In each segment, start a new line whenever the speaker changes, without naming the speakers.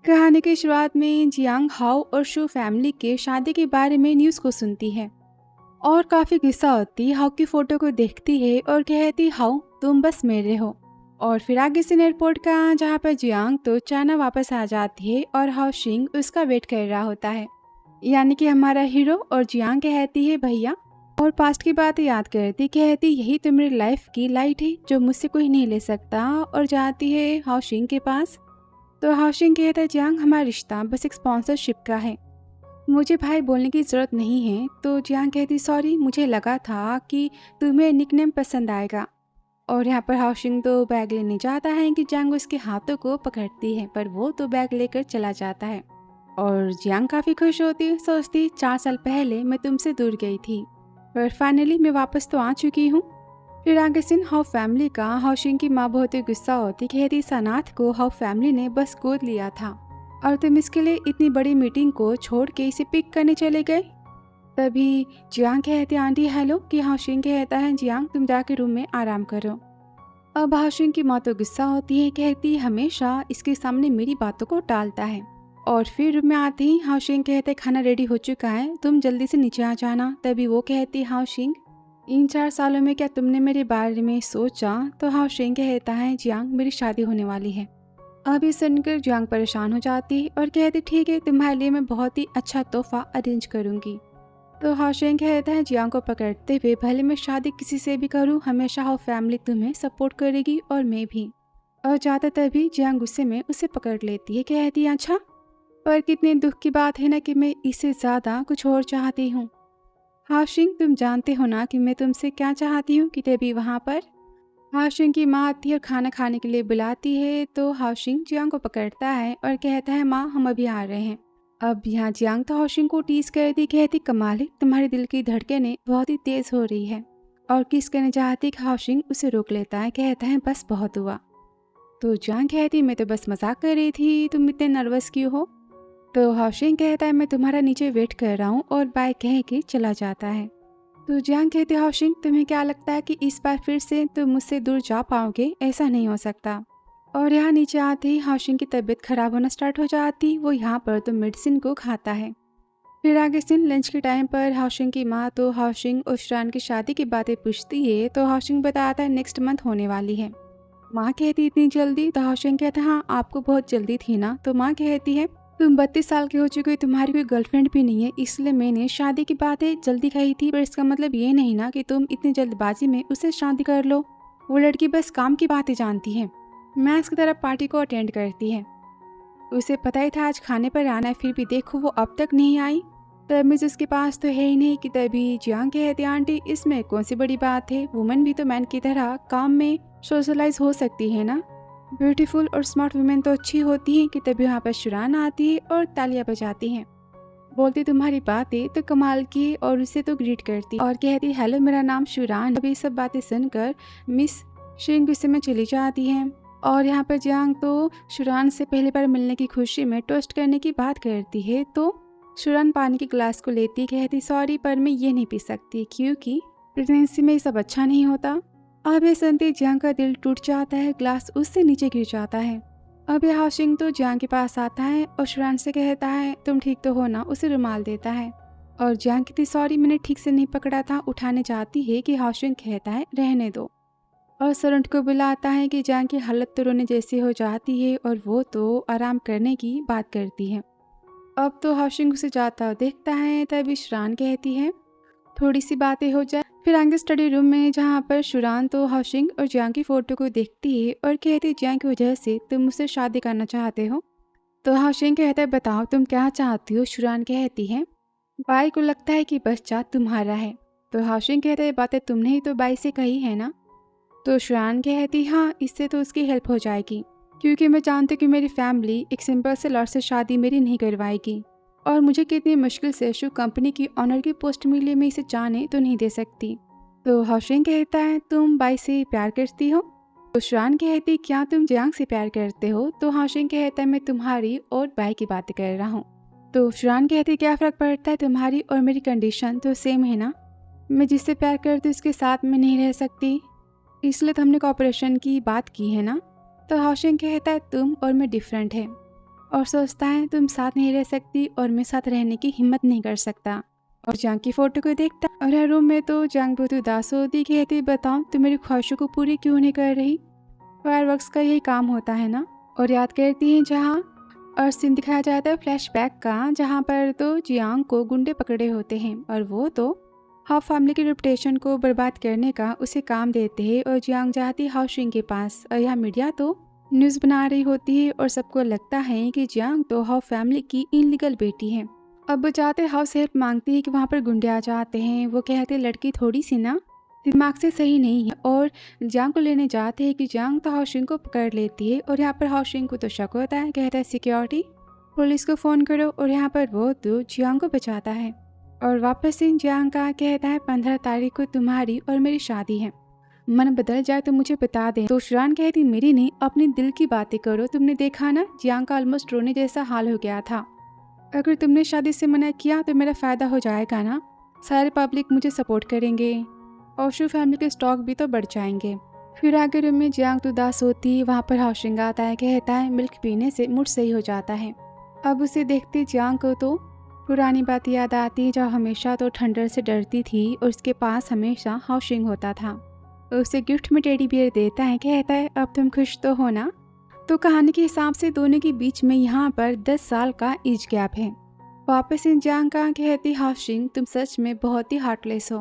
कहानी की शुरुआत में जियांग हाओ और शू फैमिली के शादी के बारे में न्यूज़ को सुनती है और काफ़ी गुस्सा होती हाओ की फ़ोटो को देखती है और कहती हाओ तुम बस मेरे हो। और फिर आगे सीन एयरपोर्ट का जहाँ पर जियांग तो चाइना वापस आ जाती है और हाओ शिंग उसका वेट कर रहा होता है। यानी कि हमारा हीरो और जियांग कहती है भैया, और पास्ट की बातें याद करती कहती यही तो मेरी लाइफ की लाइट है जो मुझसे कोई नहीं ले सकता, और जाती है हाओ शिंग के पास। तो हाशिंग कहता है जियांग हमारा रिश्ता बस एक स्पॉन्सरशिप का है, मुझे भाई बोलने की ज़रूरत नहीं है। तो जियांग कहती सॉरी, मुझे लगा था कि तुम्हें निकनेम पसंद आएगा। और यहाँ पर हाशिंग तो बैग लेने जाता है कि जियांग उसके हाथों को पकड़ती है, पर वो तो बैग लेकर चला जाता है। और जियांग काफ़ी खुश होती, सोचती 4 साल पहले मैं तुमसे दूर गई थी पर फाइनली मैं वापस तो आ चुकी हूँ। फिर आगे सीन हाउ फैमिली का। हाउशिंग की माँ बहुत ही गुस्सा होती, कहती सनाथ को हाउ फैमिली ने बस गोद लिया था और तुम इसके लिए इतनी बड़ी मीटिंग को छोड़ के इसे पिक करने चले गए। तभी जियांग कहती आंटी हेलो, कि हाउशिंग कहता है जियांग तुम जाके रूम में आराम करो। अब हाउशिंग की माँ तो गुस्सा होती है, कहती हमेशा इसके सामने मेरी बातों को टालता है। और फिर रूम में आते ही हाउशिंग कहते खाना रेडी हो चुका है, तुम जल्दी से नीचे आ जाना। तभी वो कहती हाउशिंग इन 4 सालों में क्या तुमने मेरे बारे में सोचा। तो हाउशिंग कहता है जियांग मेरी शादी होने वाली है। अब ये सुनकर जियांग परेशान हो जाती है और कहती ठीक है तुम्हारे लिए मैं बहुत ही अच्छा तोहफा अरेंज करूंगी। तो हाउशिंग कहता है जियांग को पकड़ते हुए भले मैं शादी किसी से भी करूं, हमेशा हाउ फैमिली तुम्हें सपोर्ट करेगी और मैं भी। और जाता तभी जियांग गुस्से में उसे पकड़ लेती है, कहती है अच्छा, पर कितने दुख की बात है ना कि मैं इससे ज़्यादा कुछ और चाहती हूँ। हाशिंग तुम जानते हो ना कि मैं तुमसे क्या चाहती हूँ। कि तभी वहाँ पर हाशिंग की माँ आती है और खाना खाने के लिए बुलाती है। तो हाशिंग जियांग को पकड़ता है और कहता है माँ हम अभी आ रहे हैं। अब यहाँ जियांग तो हाशिंग को टीज करती, कहती कमाल है तुम्हारे दिल की धड़कनें बहुत ही तेज हो रही है। और किस करने चाहती कि हाशिंग उसे रोक लेता है, कहता है बस बहुत हुआ। तो जियांग कहती मैं तो बस मजाक कर रही थी, तुम इतने नर्वस क्यों हो। तो हाशिंग कहता है मैं तुम्हारा नीचे वेट कर रहा हूँ, और बाय कह के चला जाता है। तो जियांग कहते हाशिंग तुम्हें क्या लगता है कि इस बार फिर से तुम मुझसे दूर जा पाओगे, ऐसा नहीं हो सकता। और यहाँ नीचे आते ही हाशिंग की तबीयत खराब होना स्टार्ट हो जाती, वो यहाँ पर तो मेडिसिन को खाता है। फिर आगे दिन लंच के टाइम पर हाशिंग की माँ तो हाशिंग और शुरान की शादी की बातें पूछती है। तो हाशिंग बताता है नेक्स्ट मंथ होने वाली है। माँ कहती इतनी जल्दी। तो हाशिंग कहता है हाँ आपको बहुत जल्दी थी ना। तो माँ कहती है तुम 32 साल की हो चुकी हो, तुम्हारी कोई गर्लफ्रेंड भी नहीं है, इसलिए मैंने शादी की बातें जल्दी कही थी, पर इसका मतलब ये नहीं ना कि तुम इतनी जल्दबाजी में उससे शादी कर लो। वो लड़की बस काम की बातें जानती है। मैथ्स की तरफ पार्टी को अटेंड करती है, उसे पता ही था आज खाने पर आना है, फिर भी देखो वो अब तक नहीं आई। तमीज उसके पास तो है ही नहीं। कि तभी जियांग कहती आंटी इसमें कौन सी बड़ी बात है, वुमन भी तो मैन की तरह काम में सोशलाइज हो सकती है ना। ब्यूटीफुल और स्मार्ट वुमेन तो अच्छी होती हैं। कि तभी वहाँ पर शुरान आती है और तालियां बजाती हैं, बोलती तुम्हारी बातें तो कमाल की है, और उसे तो ग्रीट करती और कहती हेलो मेरा नाम शुरान। अभी सब बातें सुनकर मिस शिंग गुस्से में चली जाती हैं। और यहाँ पर जियांग तो शुरान से पहली बार मिलने की खुशी में टोस्ट करने की बात करती है। तो शुरान पानी के ग्लास को लेती, कहती सॉरी पर मैं ये नहीं पी सकती क्योंकि प्रेगनेंसी में ये सब अच्छा नहीं होता। अब ये सुनते जियांग का दिल टूट जाता है, ग्लास उससे नीचे गिर जाता है। अब ये हाशिंग तो जियांग के पास आता है और शुरान से कहता है तुम ठीक तो हो ना, उसे रुमाल देता है। और जियांग कहती सॉरी मैंने ठीक से नहीं पकड़ा था। उठाने जाती है कि हाशिंग कहता है रहने दो, और सरंट को बुलाता है। कि जियांग की हालत तो रोने जैसी हो जाती है और वो तो आराम करने की बात करती है। अब तो हाशिंग उसे जाता हुआ देखता है। तभी शुरान कहती है थोड़ी सी बातें हो जाए। फिर आगे स्टडी रूम में जहाँ पर शुरान तो हाशिंग और जियांग की फोटो को देखती है और कहती जियांग की वजह से तुम मुझसे शादी करना चाहते हो। तो हाशिंग कहता है बताओ तुम क्या चाहती हो। शुरान कहती है बाई को लगता है कि बच्चा तुम्हारा है। तो हाशिंग कहता है बातें तुमने ही तो बाई से कही है ना। तो शुरान कहती हाँ इससे तो उसकी हेल्प हो जाएगी, क्योंकि मैं जानती हूँ कि मेरी फैमिली एक सिंपल से लॉर्ड से शादी मेरी नहीं करवाएगी, और मुझे कितनी मुश्किल से शू कंपनी की ऑनर की पोस्ट मिली, मैं इसे जाने तो नहीं दे सकती। तो हाशिंग कहता है तुम बाई से प्यार करती हो। तो शुरान कहती क्या तुम जियांग से प्यार करते हो। तो हाशिंग कहता है मैं तुम्हारी और बाई की बातें कर रहा हूँ। तो शुरान कहती क्या फ़र्क पड़ता है, तुम्हारी और मेरी कंडीशन तो सेम है ना। मैं जिससे प्यार करती हूँ उसके साथ में नहीं रह सकती, इसलिए तो हमने कॉपरेशन की बात की है ना। तो हाशिंग कहता है तुम और मैं डिफरेंट है, और सोचता है तुम साथ नहीं रह सकती और मैं साथ रहने की हिम्मत नहीं कर सकता। और जंग की फोटो को देखता और हर रूम में तो जंग बहुत उदास होती, कहती बताओ तुम मेरी ख्वाहिशों को पूरी क्यों नहीं कर रही। फायरवर्क्स का यही काम होता है ना। और याद करती हैं जहाँ और सीन दिखाया जाता है फ्लैशबैक का, जहाँ पर तो जियांग को गुंडे पकड़े होते हैं और वो तो हाउ फैमिली की रेपुटेशन को बर्बाद करने का उसे काम देते हैं। और जियांग जाती है हाउसिंग के पास और यहाँ मीडिया तो न्यूज़ बना रही होती है और सबको लगता है कि जियांग तो हाउ फैमिली की इनलीगल बेटी है। अब वो जाते हाउस हेल्प मांगती है कि वहाँ पर गुंडे आ जाते हैं। वो कहते लड़की थोड़ी सी ना दिमाग से सही नहीं है और जियांग को लेने जाते हैं कि जियांग तो हाउसिंग को पकड़ लेती है। और यहाँ पर हाउसिंग को तो शक होता है, कहता है सिक्योरिटी पुलिस को फ़ोन करो। और यहाँ पर वो तो जियांग को बचाता है और वापस इन जियांग का कहता है 15 तारीख को तुम्हारी और मेरी शादी है, मन बदल जाए तो मुझे बता दें। तो शुरान कहती मेरी नहीं, अपने दिल की बातें करो। तुमने देखा ना जियांग का ऑलमोस्ट रोने जैसा हाल हो गया था। अगर तुमने शादी से मना किया तो मेरा फ़ायदा हो जाएगा ना, सारे पब्लिक मुझे सपोर्ट करेंगे और शू फैमिली के स्टॉक भी तो बढ़ जाएंगे। फिर आगे रूम में जियांग तो उदास होती है। वहाँ पर हाउसिंग आता है, कहता है मिल्क पीने से मूड सही हो जाता है। अब उसे देखते जियांग को तो पुरानी बात याद आती है, जो हमेशा तो ठंडर से डरती थी और उसके पास हमेशा हाउसिंग होता था। उसे गिफ्ट में टेडी बियर देता है, कहता है अब तुम खुश तो हो ना। तो कहानी के हिसाब से दोनों के बीच में यहाँ पर 10 साल का एज गैप है। वापस इन जियांग का कहती हाउसिंग तुम सच में बहुत ही हार्टलेस हो।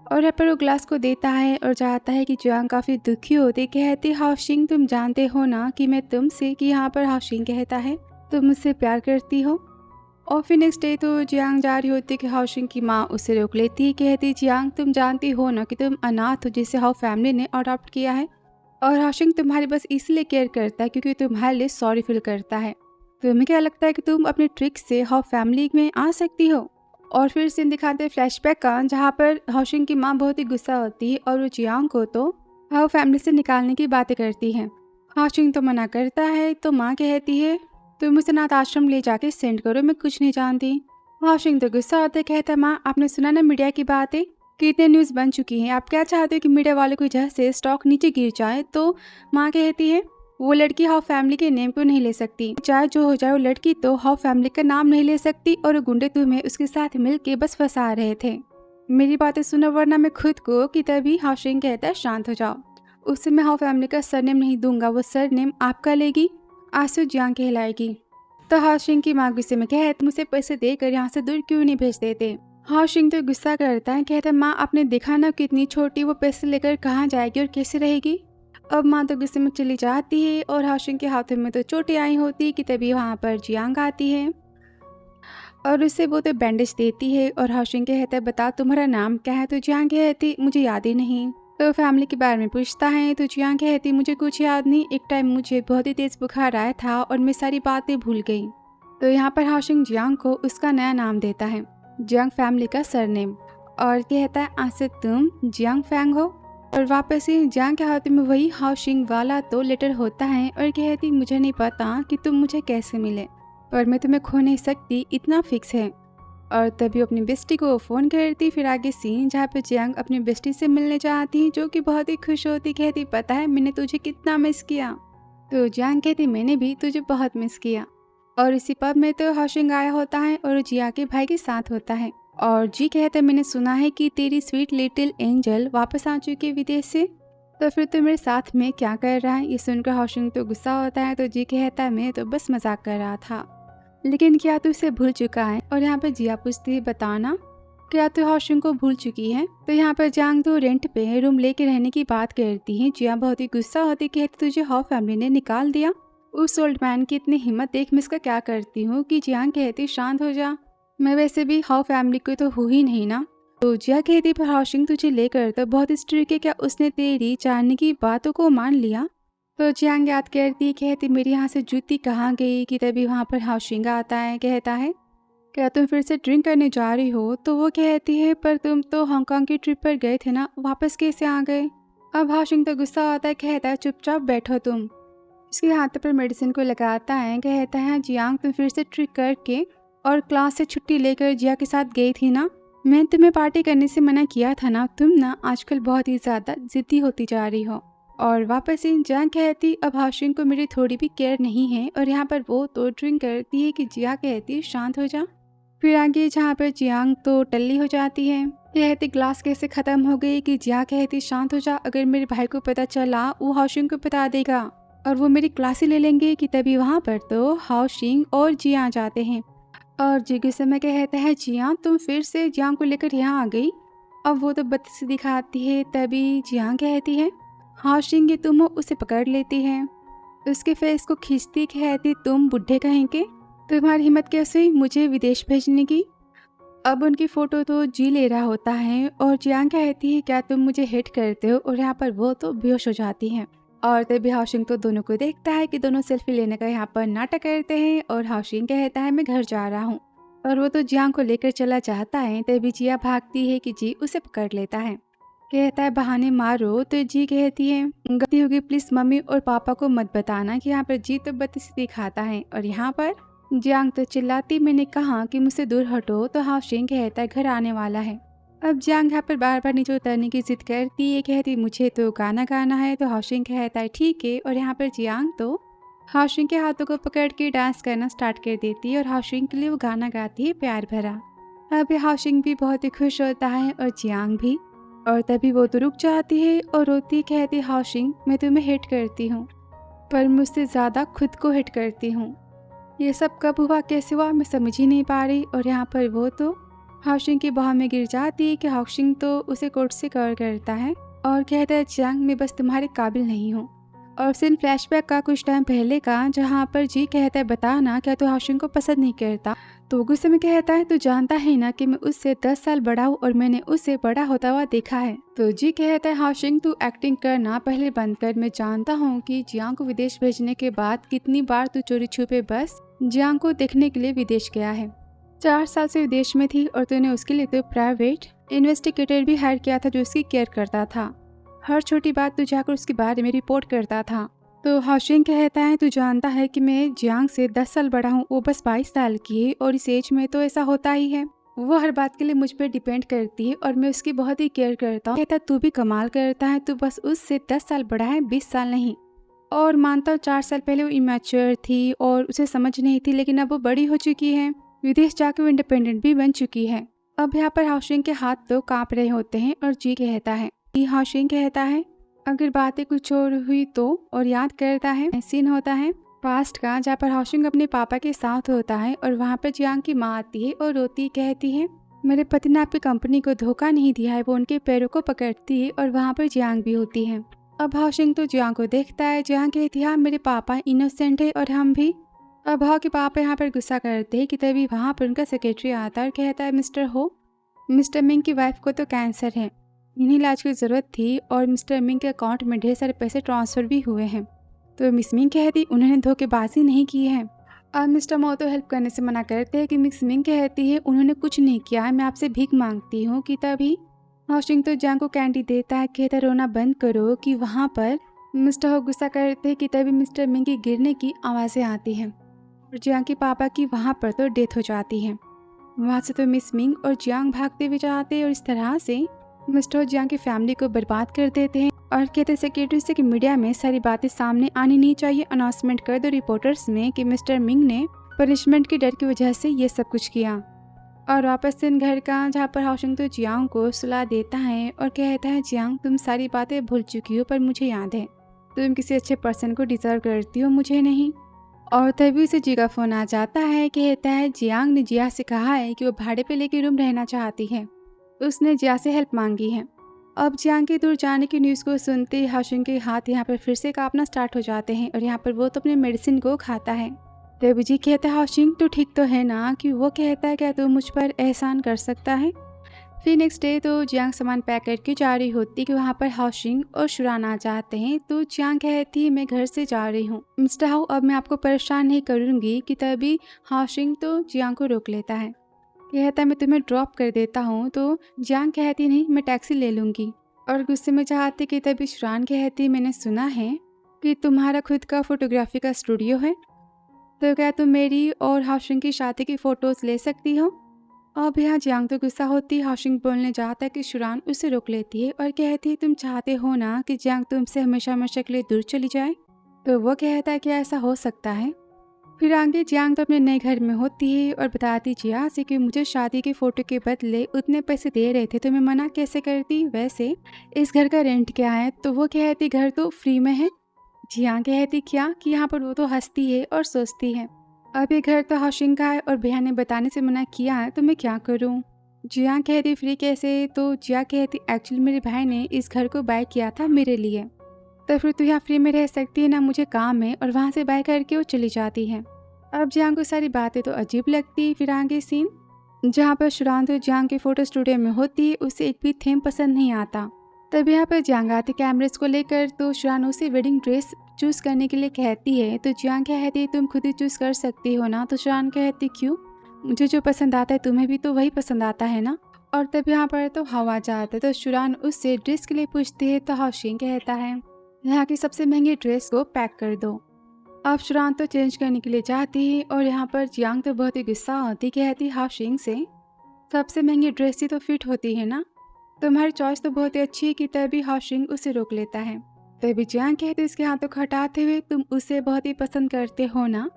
और यहाँ पर वो ग्लास को देता है और चाहता है कि जियांग काफ़ी दुखी होती, कहती हाउसिंग तुम जानते हो ना कि मैं तुमसे, कि यहाँ पर हाउसिंग कहता है तुम मुझसे प्यार करती हो। और फिर नेक्स्ट डे तो जियांग जा रही होती कि हाउसिंग की माँ उसे रोक लेती है, कहती जियांग तुम जानती हो ना कि तुम अनाथ हो जिसे हाउ फैमिली ने अडॉप्ट किया है और हाउसिंग तुम्हारी बस इसलिए केयर करता है क्योंकि तुम्हारे लिए सॉरी फील करता है। तुम्हें क्या लगता है कि तुम अपने ट्रिक से हाउ फैमिली में आ सकती हो। और फिर सीन दिखाते हैं फ्लैशबैक का, जहाँ पर हाउसिंग की माँ बहुत ही गुस्सा होती है और वो जियांग को तो हाउ फैमिली से निकालने की बातें करती है। हाउसिंग तो मना करता है तो माँ कहती है तुम मुझे अनाथ आश्रम ले जाके सेंड करो, मैं कुछ नहीं जानती। हाउसिंग तो गुस्सा होता है, कहता है माँ आपने सुना ना मीडिया की बातें, कितने न्यूज़ बन चुकी हैं, आप क्या चाहते हो कि मीडिया वालों की वजह से स्टॉक नीचे गिर जाए। तो माँ कहती है वो लड़की हाउ फैमिली के नेम को नहीं ले सकती, चाहे जो हो जाए वो लड़की तो हाउ फैमिली का नाम नहीं ले सकती और वो गुंडे तुम्हें उसके साथ मिलके बस फंसा रहे थे। मेरी बातें सुनो वरना मैं खुद को कि तभी हाउसिंग कहता है शांत हो जाओ, उससे मैं हाउ फैमिली का सरनेम नहीं दूंगा, वो सरनेम आपका लेगी, आंसू जियांग कहलाएगी। तो हाउसिंग की माँ गुस्से में कहती मुझे पैसे देकर यहाँ से दूर क्यों नहीं भेज देते। हाउसिंग तो गुस्सा करता है, कहता है माँ आपने देखा ना कितनी छोटी, वो पैसे लेकर कहाँ जाएगी और कैसे रहेगी। अब माँ तो गुस्से में चली जाती है और हाउसिंग के हाथों में तो चोटें आई होती कि तभी वहाँ पर जियांग आती है और उसे वो तो बैंडेज देती है। और हाउसिंग कहता है बता तुम्हारा नाम क्या है। तो जियांग कहती मुझे याद ही नहीं। तो फैमिली के बारे में पूछता है तो जियांग कहती मुझे कुछ याद नहीं, एक टाइम मुझे बहुत ही तेज बुखार आया था और मैं सारी बातें भूल गई। तो यहाँ पर हाउसिंग जियांग को उसका नया नाम देता है, जियांग फैमिली का सरनेम, और कहता है आज से तुम जियांग फैंग हो। और वापस ही जियांग के हाथ में वही हाउसिंग वाला तो लेटर होता है और कहती मुझे नहीं पता कि तुम मुझे कैसे मिले और मैं तुम्हें खो नहीं सकती, इतना फिक्स है। और तभी अपनी बेस्टी को फ़ोन करती। फिर आगे सीन जहाँ पे जियांग अपनी बेस्टी से मिलने जाती, जो कि बहुत ही खुश होती, कहती पता है मैंने तुझे कितना मिस किया। तो जियांग कहती मैंने भी तुझे बहुत मिस किया। और इसी पब में तो हाउसिंग आया होता है और जिया के भाई के साथ होता है और जी कहता है मैंने सुना है कि तेरी स्वीट लिटिल एंजल वापस आ चुकी है विदेश से, तो फिर तू मेरे साथ में क्या कर रहा है। ये सुनकर हाउसिंग तो गुस्सा होता है तो जी कहता है मैं तो बस मजाक कर रहा था, लेकिन क्या तू इसे भूल चुका है। और यहाँ पर जिया पूछती है बताना क्या तू हाउसिंग को भूल चुकी है। तो यहाँ पर जियांग तो रेंट पे रूम लेके रहने की बात करती है। जिया बहुत ही गुस्सा होती, कहती तुझे हाउ फैमिली ने निकाल दिया, उस ओल्ड मैन की इतनी हिम्मत देख मैं इसका क्या करती हूँ। कि जियांग कहती शांत हो जा, मैं वैसे भी हाउ फैमिली को तो हूँ ही नहीं ना। तो जिया कहती पर हाउसिंग तुझे लेकर तो बहुत स्ट्रिक्ट है, क्या उसने तेरी चाहने की बातों को मान लिया। तो जियांग याद करती, कहती मेरी यहाँ से जूती कहाँ गई। कि तभी वहाँ पर हाउसिंग आता है, कहता है क्या तुम फिर से ड्रिंक करने जा रही हो। तो वो कहती है पर तुम तो हांगकांग की ट्रिप पर गए थे ना, वापस कैसे आ गए। अब हाउसिंग तो गुस्सा आता है, कहता है चुपचाप बैठो तुम। इसके हाथ पर मेडिसिन को लगाता है, कहता है जियांग तुम फिर से ट्रिक करके और क्लास से छुट्टी लेकर जिया के साथ गई थी ना, मैं तुम्हें पार्टी करने से मना किया था ना, तुम ना आजकल बहुत ही ज़्यादा जिद्दी होती जा रही हो। और वापस इन जियांग कहती अब हाशिंग को मेरी थोड़ी भी केयर नहीं है और यहाँ पर वो तो ड्रिंक करती है कि जिया कहती शांत हो जा। फिर आगे जहाँ पर जियांग तो टल्ली हो जाती है, कहती ग्लास कैसे ख़त्म हो गई कि जिया कहती शांत हो जा, अगर मेरे भाई को पता चला वो हाशिंग को बता देगा और वो मेरी क्लास ही ले लेंगे। कि तभी वहाँ पर तो हाशिंग और जिया आ जाते हैं और जी गुस्से में कहता है जिया तुम फिर से जियांग को लेकर यहाँ आ गई। अब वो तो बत्तीस दिखाती है। तभी जियांग कहती है हाशिंग तुम हो, उसे पकड़ लेती है, उसके फेस को खींचती कहती तुम बुढ़े कहेंगे, तुम्हारी हिम्मत कैसे हुई मुझे विदेश भेजने की। अब उनकी फ़ोटो तो जी ले रहा होता है और जियांग कहती है क्या तुम मुझे हिट करते हो, और यहाँ पर वो तो बेहोश हो जाती हैं। और तभी हाशिंग तो दोनों को देखता है कि दोनों सेल्फी लेने का यहाँ पर नाटक करते हैं और हाशिंग कहता है मैं घर जा रहा हूँ और वो तो जियांग को लेकर चला जाता है। तभी जिया भागती है कि जी उसे पकड़ लेता है, कहता है बहाने मारो। तो जी कहती है गलती होगी प्लीज मम्मी और पापा को मत बताना। कि यहाँ पर जी तो बत्तीस दिखाता है और यहाँ पर जियांग तो चिल्लाती मैंने कहा कि मुझसे दूर हटो। तो हाशिंग कहता है घर आने वाला है। अब जियांग यहाँ पर बार बार नीचे उतरने की जिद करती है, कहती मुझे तो गाना गाना है। तो हाशिंग कहता है ठीक है और यहाँ पर जियांग तो हाशिंग के हाथों को पकड़ के डांस करना स्टार्ट कर देती है और हाशिंग के लिए वो गाना गाती है प्यार भरा। अब हाशिंग भी बहुत ही खुश होता है और जियांग भी। और तभी वो तो रुक जाती है और रोती कहती हाशिंग मैं तुम्हें हिट करती हूँ पर मुझसे ज़्यादा खुद को हिट करती हूँ, ये सब कब हुआ कैसे हुआ मैं समझ ही नहीं पा रही। और यहाँ पर वो तो हाशिंग की बाह में गिर जाती है कि हाशिंग तो उसे कोट से कवर करता है और कहता है जियांग मैं बस तुम्हारे काबिल नहीं हूँ। और सीन फ्लैशबैक का कुछ टाइम पहले का जहाँ पर जी कहता है बताना क्या तो हाशिंग को पसंद नहीं करता। तो गुस्से में कहता है तू जानता है ना कि मैं उससे 10 साल बड़ा हूँ और मैंने उसे बड़ा होता हुआ देखा है। तो जी कहता है हाशिंग तू एक्टिंग करना पहले बंद कर, मैं जानता हूँ कि जियांग को विदेश भेजने के बाद कितनी बार तू चोरी छुपे बस जियांग को देखने के लिए विदेश गया है। 4 साल से विदेश में थी और तूने उसके लिए तो प्राइवेट इन्वेस्टिगेटर भी हायर किया था जो उसकी केयर करता था, हर छोटी बात तू जाकर उसके बारे में रिपोर्ट करता था। तो हाशिंग कहता है तू जानता है कि मैं जियांग से 10 साल बड़ा हूँ, वो बस 22 साल की है और इस एज में तो ऐसा होता ही है, वो हर बात के लिए मुझ पर डिपेंड करती है और मैं उसकी बहुत ही केयर करता हूँ। कहता तू भी कमाल करता है, तू बस उससे 10 साल बड़ा है 20 साल नहीं। और मानता हूँ 4 साल पहले वो इमैच्योर थी और उसे समझ नहीं थी, लेकिन अब वो बड़ी हो चुकी है, विदेश जाकर वो इंडिपेंडेंट भी बन चुकी है। अब यहाँ पर हाशिंग के हाथ तो काँप रहे होते हैं और जी कहता है हाशिंग कहता है अगर बातें कुछ और हुई तो, और याद करता है सीन होता है पास्ट का जहाँ पर हाशिंग अपने पापा के साथ होता है और वहाँ पर जियांग की माँ आती है और रोती कहती है मेरे पति ने आपकी कंपनी को धोखा नहीं दिया है। वो उनके पैरों को पकड़ती है और वहाँ पर जियांग भी होती है। अब हाशिंग तो जियांग को देखता है, जियांग कहती है मेरे पापा इनोसेंट है और हम भी। अब हाउ के पापा यहाँ पर गुस्सा करते हैं कि तभी वहाँ पर उनका सेक्रेटरी आता है और कहता है मिस्टर मिंग की वाइफ को तो कैंसर है, इन्हीं इलाज की ज़रूरत थी और मिस्टर मिंग के अकाउंट में ढेर सारे पैसे ट्रांसफ़र भी हुए हैं। तो मिस मिंग कहती उन्होंने धोखेबाजी नहीं की है। अब मिस्टर मो तो हेल्प करने से मना करते हैं कि मिस मिंग कहती है उन्होंने कुछ नहीं किया है, मैं आपसे भीख मांगती हूँ। कि तभी हाशिंग तो जियांग को कैंडी देता है, कहता रोना बंद करो। कि वहाँ पर मिस्टर हो गुस्सा करते हैं कि तभी मिस्टर मिंग की गिरने की आवाज़ें आती हैं और जियांग के पापा की वहाँ पर तो डेथ हो जाती है। वहाँ से तो मिस मिंग और जियांग भागते हुए जाते हैं और इस तरह से मिस्टर जियांग की फैमिली को बर्बाद कर देते हैं और कहते सेक्रेटरी से कि मीडिया में सारी बातें सामने आनी नहीं चाहिए, अनाउंसमेंट कर दो रिपोर्टर्स में कि मिस्टर मिंग ने पनिशमेंट की डर की वजह से ये सब कुछ किया। और वापस से घर का जहाँ पर हाशिंग तो जियांग को सुला देता है और कहता है जियांग तुम सारी बातें भूल चुकी हो पर मुझे याद है तुम किसी अच्छे पर्सन को डिजर्व करती हो, मुझे नहीं। और तभी उसे जी का फ़ोन आ जाता है, कहता है जियांग ने जिया से कहा है कि वो भाड़े पे लेके रूम रहना चाहती है, उसने जिया से हेल्प मांगी है। अब जियांग के दूर जाने की न्यूज़ को सुनते हाशिंग के हाथ यहाँ पर फिर से कांपना स्टार्ट हो जाते हैं और यहाँ पर वो तो अपने मेडिसिन को खाता है। तभी जी कहता है हाशिंग तू ठीक तो है ना। कि वो कहता है क्या तू मुझ पर एहसान कर सकता है। फिर नेक्स्ट डे तो जियांग सामान पैक करके जा रही होती कि वहाँ पर हाशिंग और शुरान आ जाते हैं। तो जियांग कहती है मैं घर से जा रही हूँ मिस्टर हाउ, अब मैं आपको परेशान नहीं करूँगी। कि तभी हाशिंग तो जियांग को रोक लेता है, कहता है मैं तुम्हें ड्रॉप कर देता हूँ। तो जियांग कहती नहीं मैं टैक्सी ले लूँगी और गुस्से में चाहती कि तभी शुरान कहती मैंने सुना है कि तुम्हारा खुद का फोटोग्राफी का स्टूडियो है, तो क्या तुम मेरी और हाशिंग की शादी की फ़ोटोज़ ले सकती हो। अब यहाँ जियांग तो गुस्सा होती हाशिंग बोलने जाता है कि शुरान उसे रोक लेती है और कहती है तुम चाहते हो ना कि जियांग तुमसे हमेशा हमेशा के लिए दूर चली जाए। तो वो कहता है कि ऐसा हो सकता है। फिर आगे जियांग तो अपने नए घर में होती है और बताती जिया से कि मुझे शादी के फोटो के बदले उतने पैसे दे रहे थे तो मैं मना कैसे करती, वैसे इस घर का रेंट क्या है। तो वो कहती घर तो फ्री में है। जियांग कहती क्या कि यहाँ पर। वो तो हंसती है और सोचती है अब ये घर तो हाशिंग का है और भैया ने बताने से मना किया है तो मैं क्या करूँ। जियांग कहती फ्री कैसे। तो जिया कहती एक्चुअली मेरे भाई ने इस घर को बाय किया था मेरे लिए। तो फिर तू यहाँ फ्री में रह सकती है ना, मुझे काम है। और वहाँ से बाय करके वो चली जाती है। अब जियांग को सारी बातें तो अजीब लगती। फिर आगे सीन जहाँ पर शुरान तो जियांग के फोटो स्टूडियो में होती है, उसे एक भी थीम पसंद नहीं आता। तब यहाँ पर जियांग आती कैमरेज को लेकर। तो शुरान उसे वेडिंग ड्रेस चूज करने के लिए कहती है। तो जियांग कहती है तुम खुद ही चूज कर सकती हो ना। तो शुरान कहती क्यों, मुझे जो पसंद आता है तुम्हें भी तो वही पसंद आता है ना। और तब यहाँ पर तो हवा जाता है। तो शुरान उससे ड्रेस के लिए पूछती है। तो हाशिंग कहता है यहाँ की सबसे महंगी ड्रेस को पैक कर दो। अब शुरान तो चेंज करने के लिए जाती है और यहाँ पर जियांग तो बहुत ही गुस्सा होती, कहती हाशिंग से सबसे महंगी ड्रेस ही तो फिट होती है ना, तुम्हारी चॉइस तो बहुत ही अच्छी है। कि तभी हाशिंग उसे रोक लेता है। तभी जियांग कहती उसके हाथों को हटाते हुए तुम उसे बहुत ही पसंद करते हो ना।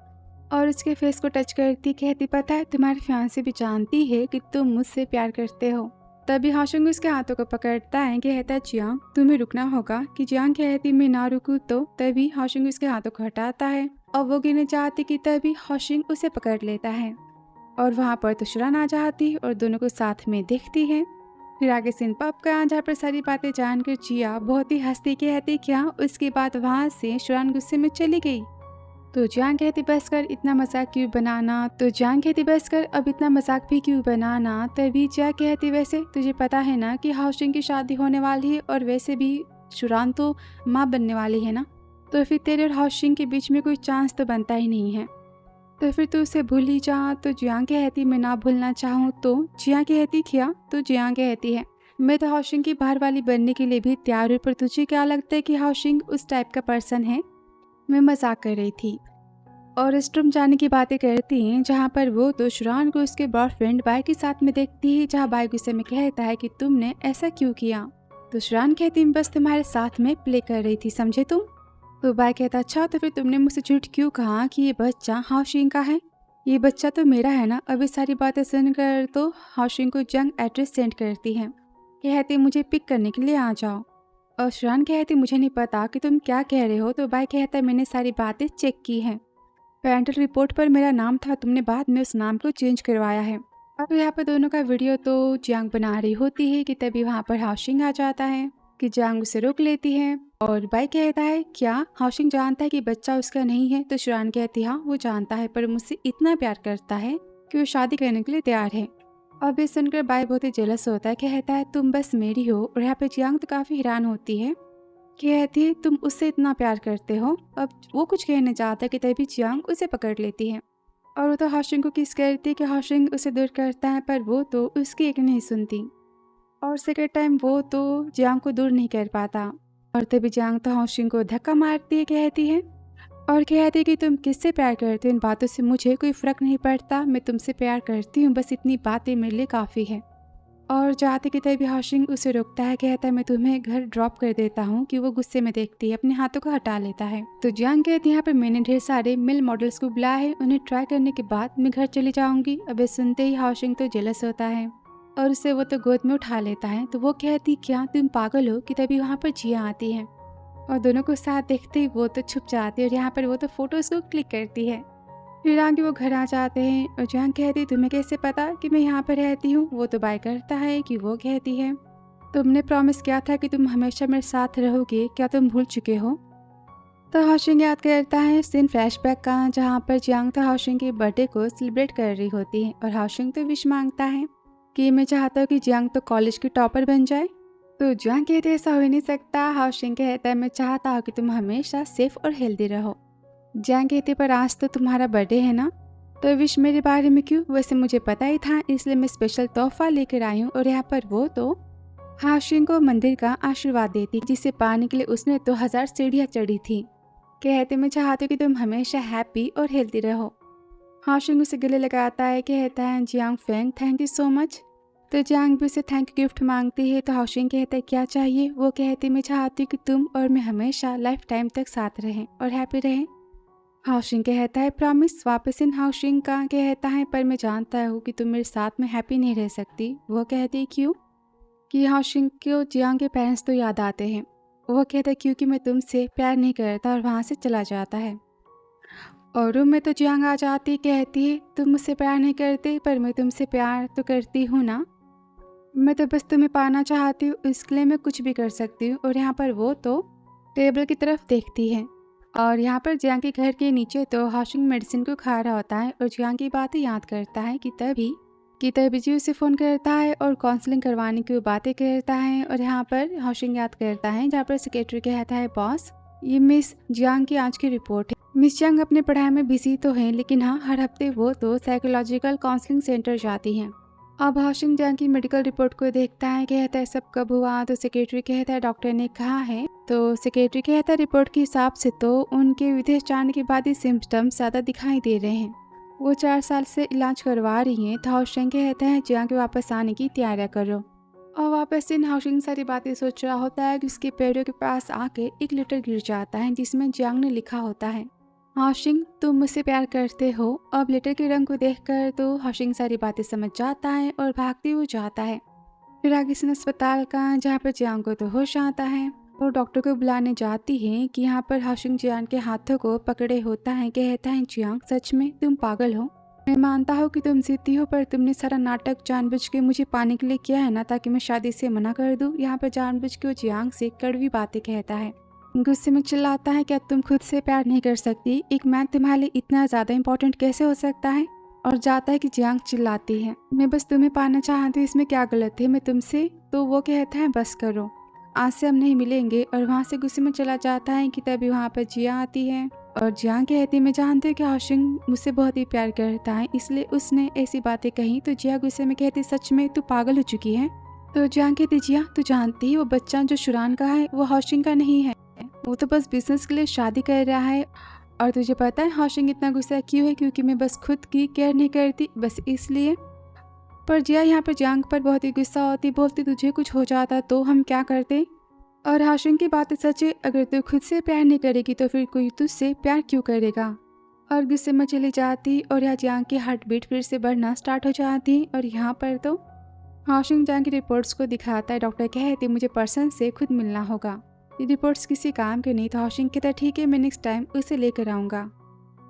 और उसके फेस को टच करती कहती पता है तुम्हारी फियांसी भी जानती है कि तुम मुझसे प्यार करते हो। तभी हाशिंग उसके हाथों को पकड़ता है, कहता है जियांग तुम्हें रुकना होगा। कि जियांग कहती मैं ना रुकूं तो तभी हाशिंग उसके हाथों को हटाता है और वो गिरने चाहती कि तभी हाशिंग उसे पकड़ लेता है। और वहाँ पर तो शुरान आ जाती और दोनों को साथ में देखती है। फिर आगे सीन पब का जहाँ पर सारी बातें जानकर जिया बहुत ही हंसती कहती क्या। उसके बाद वहाँ से शुरान गुस्से में चली गई। तो जियांग कहती बस कर इतना मजाक क्यों बनाना। तो जियांग कहती बस कर अब इतना मजाक भी क्यों बनाना। तभी जिया कहती वैसे तुझे पता है ना कि हाशिंग की शादी होने वाली है और वैसे भी शुरान तो माँ बनने वाली है ना, तो फिर तेरे और हाशिंग के बीच में कोई चांस तो बनता ही नहीं है, तो फिर तू उसे भूल ही जा। तो जियांग कहती मैं ना भूलना चाहूँ तो। जिया कहती क्या। तो जियांग कहती है मैं तो हाशिंग की बाहर वाली बनने के लिए भी तैयार हूँ, पर तुझे क्या लगता है कि हाशिंग उस टाइप का पर्सन है। मैं मजाक कर रही थी। और रेस्टरूम जाने की बातें करती हैं जहाँ पर वो तो शुरान को उसके बॉयफ्रेंड बाय के साथ में देखती है, जहाँ बाय गुस्से में कहता है कि तुमने ऐसा क्यों किया। तो शुरान कहती बस तुम्हारे साथ में प्ले कर रही थी, समझे तुम। तो बाय कहता अच्छा तो फिर तुमने मुझसे झूठ क्यों कहा कि ये बच्चा हाशिंग का है। ये बच्चा तो मेरा है ना। अब ये सारी बातें सुनकर तो हाशिंग को जंग एड्रेस सेंड करती है, कहती मुझे पिक करने के लिए आ जाओ। और शुरान कहती मुझे नहीं पता कि तुम क्या कह रहे हो। तो बाय कहता है मैंने सारी बातें चेक की हैं, पेरेंटल रिपोर्ट पर मेरा नाम था, तुमने बाद में उस नाम को चेंज करवाया है। अब यहाँ पर दोनों का वीडियो तो जियांग बना रही होती है कि तभी वहाँ पर हाशिंग आ जाता है। कि जियांग उसे रोक लेती है और बाई कहता है क्या हाशिंग जानता है कि बच्चा उसका नहीं है। तो शुरान कहती हाँ वो जानता है, पर मुझसे इतना प्यार करता है कि वो शादी करने के लिए तैयार है। अब ये सुनकर बाई बहुत ही जेलस होता है, कहता है तुम बस मेरी हो। और यहाँ पे जियांग तो काफी हैरान होती है, कहती है तुम उससे इतना प्यार करते हो। अब वो कुछ कहने चाहता है कि तभी जियांग उसे पकड़ लेती है और वो तो हाशिंग को किस करती है कि हाशिंग उसे दूर करता है, पर वो तो उसकी एक नहीं सुनती। और सेकेंड टाइम वो तो जियांग को दूर नहीं कर पाता और तभी जियांग तो हाशिंग को धक्का मारती है, कहती है और कहती है कि तुम किससे प्यार करते हो, इन बातों से मुझे कोई फर्क नहीं पड़ता, मैं तुमसे प्यार करती हूँ, बस इतनी बातें मेरे लिए काफ़ी है। और जाते कि तभी हाशिंग उसे रोकता है, कहता है मैं तुम्हें घर ड्रॉप कर देता हूँ। कि वो गुस्से में देखती है, अपने हाथों को हटा लेता है। तो जियांग कहती है यहाँ पर मैंने ढेर सारे मेल मॉडल्स को बुलाया है, उन्हें ट्राई करने के बाद मैं घर चली जाऊंगी। अब ये सुनते ही हाशिंग तो जेलस होता है और उसे वो तो गोद में उठा लेता है। तो वो कहती क्या तुम पागल हो। कि तभी वहाँ पर जिया आती है और दोनों को साथ देखते ही वो तो छुप जाती है और यहाँ पर वो तो फोटोज को क्लिक करती है। फिर आगे वो घर आ जाते हैं और जियांग कहती तुम्हें कैसे पता कि मैं यहाँ पर रहती हूँ। वो तो बाय करता है कि वो कहती है तुमने प्रॉमिस किया था कि तुम हमेशा मेरे साथ रहोगे, क्या तुम भूल चुके हो। तो हाशिंग याद करता है सीन फ्लैशबैक का, जहाँ पर जियांग तो हाशिंग के बर्थडे को सेलिब्रेट कर रही होती है और हाशिंग तो विश मांगता है कि मैं चाहता हूँ कि जियांग तो कॉलेज की टॉपर बन जाए। तो जियांग कहते ऐसा हो ही नहीं सकता। हाशिंग कहता है मैं चाहता हूँ कि तुम हमेशा सेफ और हेल्दी रहो। जियांग कहते पर आज तो तुम्हारा बर्थडे है ना, तो विश मेरे बारे में क्यों, वैसे मुझे पता ही था, इसलिए मैं स्पेशल तोहफा लेकर आई हूँ। और यहाँ पर वो तो हाशिंग को मंदिर का आशीर्वाद देती, जिसे पाने के लिए उसने तो 1000 सीढ़ियाँ चढ़ी थी। कहते मैं चाहती हूँ कि तुम हमेशा हैप्पी और हेल्दी रहो। हाशिंग उसे गले लगाता है, कहता है Jiang Feng thank you so much. तो जियांग भी उसे थैंक यू गिफ्ट मांगती है। तो हाशिंग कहता है क्या चाहिए। वो कहती मैं चाहती हूँ कि तुम और मैं हमेशा लाइफ टाइम तक साथ रहें और हैप्पी रहें। हाशिंग कहता है प्रॉमिस। वापस इन हाशिंग का कहता है पर मैं जानता हूँ कि तुम मेरे साथ में हैप्पी नहीं रह सकती। वो कहती है क्यों। कि हाशिंग को जियांग के पेरेंट्स तो याद आते हैं। वो कहता है क्योंकि मैं तुमसे प्यार नहीं करता और वहाँ से चला जाता है। और रूम में तो जियांग आ जाती, कहती है तुम मुझसे प्यार नहीं करते पर मैं तुमसे प्यार तो करती हूँ ना। मैं तो बस तुम्हें पाना चाहती हूँ, इसके लिए मैं कुछ भी कर सकती हूँ। और यहाँ पर वो तो टेबल की तरफ देखती है और यहाँ पर जियांग के घर के नीचे तो हाशिंग मेडिसिन को खा रहा होता है और जियांग की बातें याद करता है कि तभी जी उसे फ़ोन करता है और काउंसलिंग करवाने की वो बातें करता है। और यहाँ पर हाशिंग याद करता है जहाँ पर सेक्रेटरी कहता है बॉस ये मिस जियांग की आज की रिपोर्ट है। मिस जियांग अपने पढ़ाई में बिजी तो हैं लेकिन हाँ हर हफ्ते वो तो साइकोलॉजिकल काउंसलिंग सेंटर जाती हैं। अब हाशिंग जियांग की मेडिकल रिपोर्ट को देखता है, कहता है सब कब हुआ। तो सेक्रेटरी कहता है डॉक्टर ने कहा है। तो सेक्रेटरी कहता है रिपोर्ट के हिसाब से तो उनके विदेश जाने के बाद ही सिम्टम्स ज़्यादा दिखाई दे रहे हैं। वो 4 साल से इलाज करवा रही हैं। तो हाशिंग कहता है जियांग के वापस आने की तैयारियां करो। और वापस इन हाशिंग सारी बातें सोच रहा होता है कि उसके पैरों के पास आके एक लेटर गिर जाता है जिसमें जियांग ने लिखा होता है हाशिंग तुम मुझसे प्यार करते हो। अब लेटर के रंग को देखकर तो हाशिंग सारी बातें समझ जाता है और भागते हुए जाता है। फिर आगे से अस्पताल का जहाँ पर जियांग को तो होश आता है और डॉक्टर को बुलाने जाती है कि यहाँ पर हाशिंग जियांग के हाथों को पकड़े होता है, कहता है जियांग सच में तुम पागल हो। मैं मानता हूँ कि तुम जिद्दी हो पर तुमने सारा नाटक जानबूझ के मुझे पाने के लिए किया है ना, ताकि मैं शादी से मना कर दूँ। यहाँ पर जानबूझ के वो जियांग से कड़वी बातें कहता है। गुस्से में चिल्लाता है क्या तुम खुद से प्यार नहीं कर सकती। एक मैन तुम्हारे लिए इतना ज़्यादा इम्पोर्टेंट कैसे हो सकता है। और जाता है कि जियांग चिल्लाती है मैं बस तुम्हें पाना चाहती हूँ, इसमें क्या गलत है मैं तुमसे। तो वो कहता है बस करो, आज से हम नहीं मिलेंगे। और वहाँ से गुस्से में चला जाता है कि तभी वहाँ पर जिया आती है और जियांग कहती है मैं जानती हूँ कि हाशिंग मुझसे बहुत ही प्यार करता है इसलिए उसने ऐसी बातें कही। तो जिया गुस्से में कहती सच में तू पागल हो चुकी है। तो जियांग कहती जिया तू जानती है वो बच्चा जो शुरान का है वो हाशिंग का नहीं है, वो तो बस बिजनेस के लिए शादी कर रहा है। और तुझे पता है हाशिंग इतना गुस्सा क्यों है, क्योंकि मैं बस खुद की केयर नहीं करती बस इसलिए। पर जिया यहाँ पर जियांग पर बहुत ही गुस्सा होती, बोलती तुझे कुछ हो जाता तो हम क्या करते। और हाशिंग की बात सच है, अगर तू खुद से प्यार नहीं करेगी तो फिर कोई तुझसे प्यार क्यों करेगा। और गुस्से में चली जाती और यहाँ जियांग की हार्ट बीट फिर से बढ़ना स्टार्ट हो जाती। और यहाँ पर तो हाशिंग जियांग की रिपोर्ट्स को दिखाता है। डॉक्टर कहती मुझे पर्सन से खुद मिलना होगा, ये रिपोर्ट्स किसी काम के नहीं। तो हाशिंग कहता ठीक है मैं नेक्स्ट टाइम उसे लेकर आऊँगा।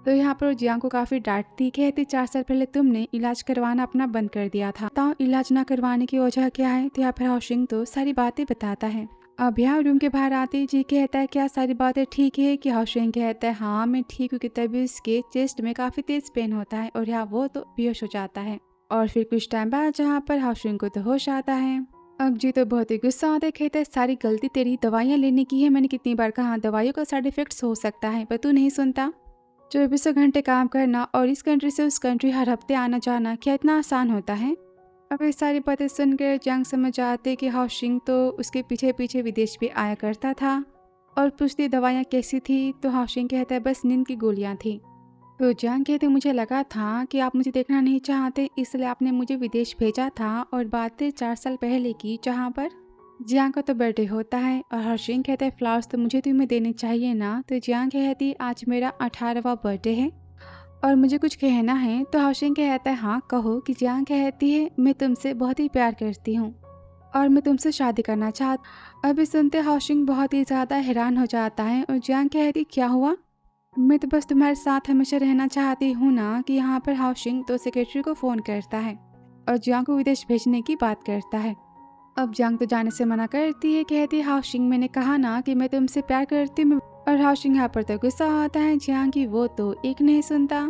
तो यहाँ पर जियांग को काफ़ी डांटती, कहती 4 साल पहले तुमने इलाज करवाना अपना बंद कर दिया था, बताओ इलाज ना करवाने की वजह क्या है। तो यहाँ पर हाशिंग तो सारी बातें बताता है। अब यहाँ रूम के बाहर आते जी कहता है क्या सारी बातें ठीक है। कि हाशिंग कहता है हाँ मैं ठीक हूँ। कि तभी उसके चेस्ट में काफ़ी तेज पेन होता है और यहाँ वो तो बेहोश हो जाता है। और फिर कुछ टाइम बाद जहाँ पर हाशिंग को तो होश आता है। अब जी तो बहुत ही गुस्सा आता है, कहता है सारी गलती तेरी दवाइयाँ लेने की है। मैंने कितनी बार कहा दवाइयों का साइड इफेक्ट्स हो सकता है पर तू नहीं सुनता। 24 घंटे काम करना और इस कंट्री से उस कंट्री हर हफ्ते आना जाना क्या इतना आसान होता है। अब ये सारी बातें सुनकर जियांग समझ जाते कि हाशिंग तो उसके पीछे पीछे विदेश भी आया करता था। और पूछती दवाइयाँ कैसी थी। तो हाशिंग कहता है बस नींद की गोलियाँ थी। तो जियांग कहते मुझे लगा था कि आप मुझे देखना नहीं चाहते इसलिए आपने मुझे विदेश भेजा था। और बातें 4 साल पहले की जहाँ पर जियांग का तो बर्थडे होता है। और हाशिंग कहता है फ्लावर्स तो मुझे तुम्हें देने चाहिए ना। तो जियांग कहती आज मेरा 18वां बर्थडे है और मुझे कुछ कहना है। तो हाशिंग कहता है हाँ कहो। कि जियांग कहती है मैं तुमसे बहुत ही प्यार करती हूँ और मैं तुमसे शादी करना चाहती। अभी सुनते हाशिंग बहुत ही ज़्यादा हैरान हो जाता है और जियांग कहती क्या हुआ, मैं तो बस तुम्हारे साथ हमेशा रहना चाहती हूँ ना। कि यहाँ पर हाशिंग तो सेक्रेटरी को फ़ोन करता है और जियांग को विदेश भेजने की बात करता है। अब जियांग तो जाने से मना करती है, कहती है हाशिंग मैंने कहा ना कि मैं तुमसे प्यार करती हूँ। और हाशिंग यहाँ पर तो गुस्सा आता है जियांग की वो तो एक नहीं सुनता।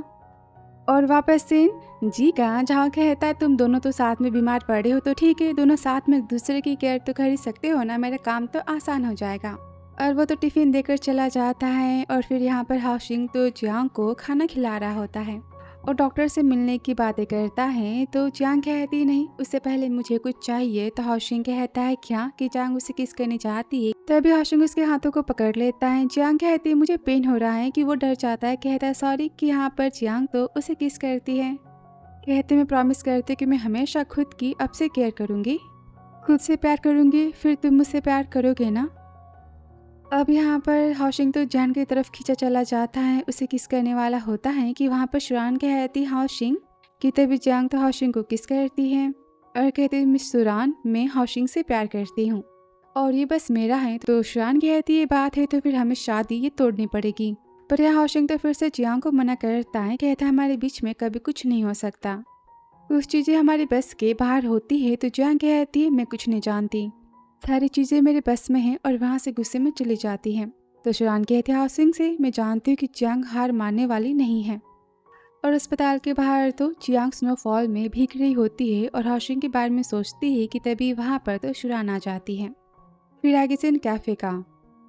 और वापस सीन जी का जहाँ कहता है तुम दोनों तो साथ में बीमार पड़े हो तो ठीक है दोनों साथ में एक दूसरे की केयर तो कर ही सकते हो ना, मेरा काम तो आसान हो जाएगा। और वो तो टिफिन देकर चला जाता है। और फिर यहाँ पर हाशिंग तो जियांग को खाना खिला रहा होता है और डॉक्टर से मिलने की बातें करता है तो जियांग कहती नहीं, उससे पहले मुझे कुछ चाहिए। तो हाओशिंग कहता है क्या कि जियांग उसे किस करनी चाहती है। तभी हाओशिंग उसके हाथों को पकड़ लेता है। जियांग कहती है मुझे पेन हो रहा है कि वो डर जाता है, कहता है सॉरी कि यहाँ पर जियांग तो उसे किस करती है। कहते मैं प्रॉमिस करती कि मैं हमेशा खुद की अब से केयर करूँगी, खुद से प्यार करूँगी, फिर तुम मुझसे प्यार करोगे ना। अब यहाँ पर हाओशिंग तो जियांग की तरफ खींचा चला जाता है, उसे किस करने वाला होता है कि वहाँ पर शुरान कहती हाओशिंग कि तभी जियांग तो हाओशिंग को किस करती है और कहती मिस शुरान मैं हाओशिंग से प्यार करती हूँ और ये बस मेरा है। तो शुरान कहती ये बात है तो फिर हमें शादी ये तोड़नी पड़ेगी। पर यह हाओशिंग तो फिर से जियांग को मना करता है, कहता है हमारे बीच में कभी कुछ नहीं हो सकता, कुछ चीज़ें हमारी बस के बाहर होती है। तो जियांग कहती है मैं कुछ नहीं जानती, सारी चीज़ें मेरे बस में हैं और वहाँ से गुस्से में चली जाती हैं। तो शुरान कहते हैं हाओशिंग से मैं जानती हूँ कि जियांग हार मानने वाली नहीं है। और अस्पताल के बाहर तो जियांग स्नोफॉल में भीग रही होती है और हाओशिंग के बारे में सोचती है कि तभी वहाँ पर तो शुरान आ जाती है। फिर आगे से कैफ़े का,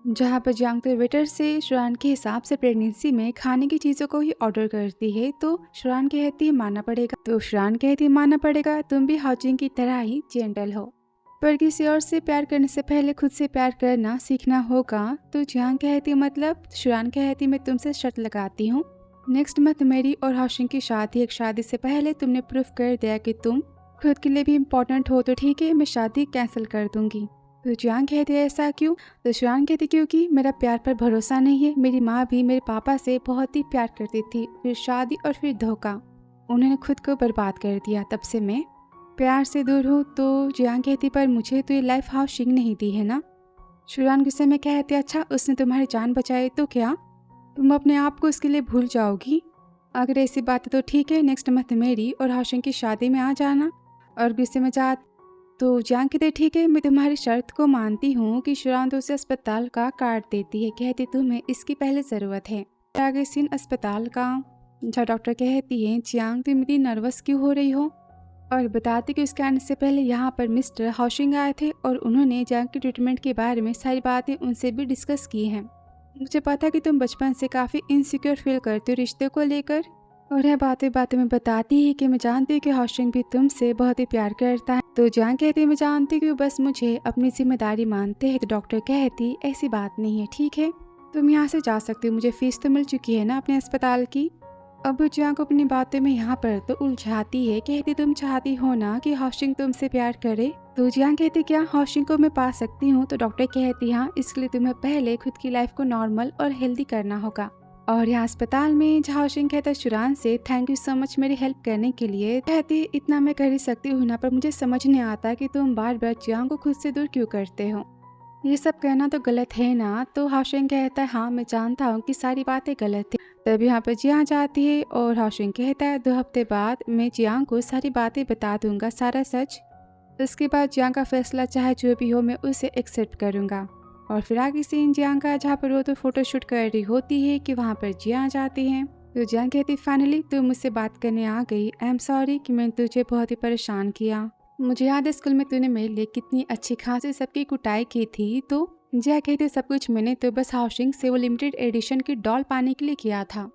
जहाँ पर जियांग तो वेटर से शुरान के हिसाब से प्रेगनेंसी में खाने की चीज़ों को ही ऑर्डर करती है। तो शुरान कहती है मानना पड़ेगा। तो शुरान कहती है मानना पड़ेगा, तुम भी हाओजिंग की तरह ही जेंटल हो, पर किसी और से प्यार करने से पहले खुद से प्यार करना सीखना होगा। तो जियांग कहती मतलब शुरान कहती मैं तुमसे शर्त लगाती हूँ नेक्स्ट मंथ मेरी और हाओशिंग की शादी, एक शादी से पहले तुमने प्रूफ कर दिया कि तुम खुद के लिए भी इम्पोर्टेंट हो, तो ठीक है मैं शादी कैंसिल कर दूंगी। तो जियांग कहती है ऐसा क्यों। तो शुरान कहती क्योंकि मेरा प्यार पर भरोसा नहीं है, मेरी माँ भी मेरे पापा से बहुत ही प्यार करती थी, फिर शादी और फिर धोखा, उन्होंने खुद को बर्बाद कर दिया, तब से मैं प्यार से दूर हूँ। तो जियांग कहती पर मुझे तो ये लाइफ हाओशिंग नहीं दी है ना। शुरान गुस्से में कहती अच्छा उसने तुम्हारी जान बचाई तो क्या तुम अपने आप को उसके लिए भूल जाओगी। अगर ऐसी बात है तो ठीक है नेक्स्ट मंथ मेरी और हाओशिंग की शादी में आ जाना। और गुस्से में जा तो जियांग कहते ठीक है मैं तुम्हारी शर्त को मानती हूँ कि शुरान तो उसे अस्पताल का कार्ड देती है, कहती तुम्हें इसकी पहले ज़रूरत है। आगे सीन अस्पताल का, जहाँ डॉक्टर कहती है जियांग तुम इतनी नर्वस क्यों हो रही हो, और बताती कि उसके आने से पहले यहाँ पर मिस्टर हाओशिंग आए थे और उन्होंने जियांग के ट्रीटमेंट के बारे में सारी बातें उनसे भी डिस्कस की हैं। मुझे पता है कि तुम बचपन से काफ़ी इनसिक्योर फील करते हो रिश्ते को लेकर, और यह बातें में बताती है कि मैं जानती हूँ कि हाओशिंग भी तुमसे बहुत ही प्यार करता है। तो जियांग कहती है मैं जानती हूँ कि वो बस मुझे अपनी जिम्मेदारी मानते हैं। तो डॉक्टर कहती ऐसी बात नहीं है, ठीक है तुम यहाँ से जा सकती हो, मुझे फीस तो मिल चुकी है ना अपने अस्पताल की। अब जियांग को अपनी बातों में यहाँ पर तो उलझाती है, कहती तुम चाहती हो ना कि हाओशिंग तुमसे प्यार करे। तो जियांग कहती क्या हाओशिंग को मैं पा सकती हूँ। तो डॉक्टर कहती हाँ इसके लिए तुम्हें पहले खुद की लाइफ को नॉर्मल और हेल्दी करना होगा। और यहाँ अस्पताल में जहाँ हाओशिंग कहता है शुरान से थैंक यू सो मच मेरी हेल्प करने के लिए, कहती इतना मैं कर ही सकती हूँ ना, पर मुझे समझ नहीं आता कि तुम बार बार जियांग को खुद से दूर क्यों करते हो, ये सब कहना तो गलत है ना। तो हाओशिंग कहता है हाँ मैं जानता हूँ कि सारी बातें गलत है। तभी यहाँ पर जियांग जाती है और हाओशिंग कहता है 2 हफ्ते बाद मैं जियांग को सारी बातें बता दूंगा, सारा सच। उसके बाद जियांग का फैसला चाहे जो भी हो मैं उसे एक्सेप्ट करूंगा। और फिर आगे सीन जियांग का, जहाँ पर वो तो फोटोशूट कर रही होती है कि वहाँ पर जियांग जाती है। तो जियांग कहती फाइनली तू मुझसे बात करने आ गई, आई एम सॉरी कि मैंने तुझे बहुत ही परेशान किया। मुझे याद है स्कूल में तूने मेरे लिए कितनी अच्छी खासी सबकी कुटाई की थी। तो जियांग कहती सब कुछ मैंने तो बस हाओशिंग से वो लिमिटेड एडिशन की डॉल पाने के लिए किया था,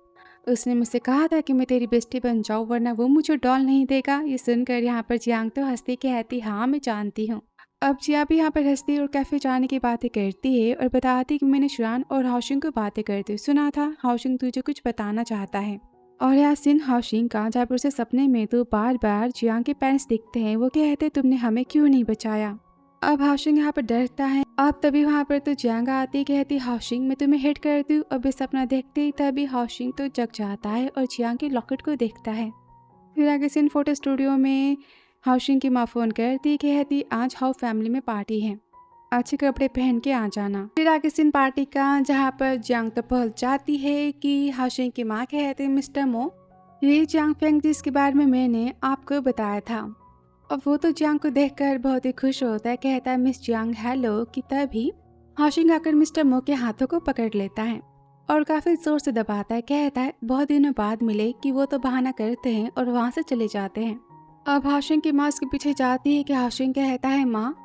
उसने मुझसे कहा था कि मैं तेरी बेस्टी बन जाऊँ वरना वो मुझे डॉल नहीं देगा। ये सुनकर यहाँ पर जियांग तो हंसती कहती हाँ मैं जानती हूँ। अब जिया भी यहाँ पर हंसती और कैफे जाने की बातें करती है और बताती कि मैंने शुरान और हाओशिंग को बातें करते सुना था, हाओशिंग तुझे कुछ बताना चाहता है। और यहाँ सीन हाओशिंग का, जहाँ पर उसे सपने में तो बार बार जियांग के पेरेंट्स दिखते हैं, वो कहते तुमने हमें क्यों नहीं बचाया। अब हाओशिंग यहाँ पर डरता है। अब तभी वहाँ पर तो जियांग आती कहती हाओशिंग मैं तुम्हें हिट करती हूँ। अब ये सपना देखते ही तभी हाओशिंग तो जग जाता है और जियांग के लॉकेट को देखता है। फिर आगे सीन फोटो स्टूडियो में हाओशिंग की माँ फोन करती कहती आज हाओ फैमिली में पार्टी है, अच्छे कपड़े पहन के आ जाना। फिर आगे सीन पार्टी का, जहाँ पर जियांग तो पहुँच जाती है कि हाओशिंग की माँ कहती मिस्टर मो ये जियांग फेंग जिसके बारे में मैंने आपको बताया था। अब वो तो जियांग को देखकर बहुत ही खुश होता है, कहता है मिस जियांग हेलो। कि तभी हाओशिंग आकर मिस्टर मो के हाथों को पकड़ लेता है और काफी जोर से दबाता है, कहता है बहुत दिनों बाद मिले कि वो तो बहाना करते हैं और वहाँ से चले जाते हैं। अब हाओशिंग की माँ उसके पीछे जाती है कि हाओशिंग कहता है माँ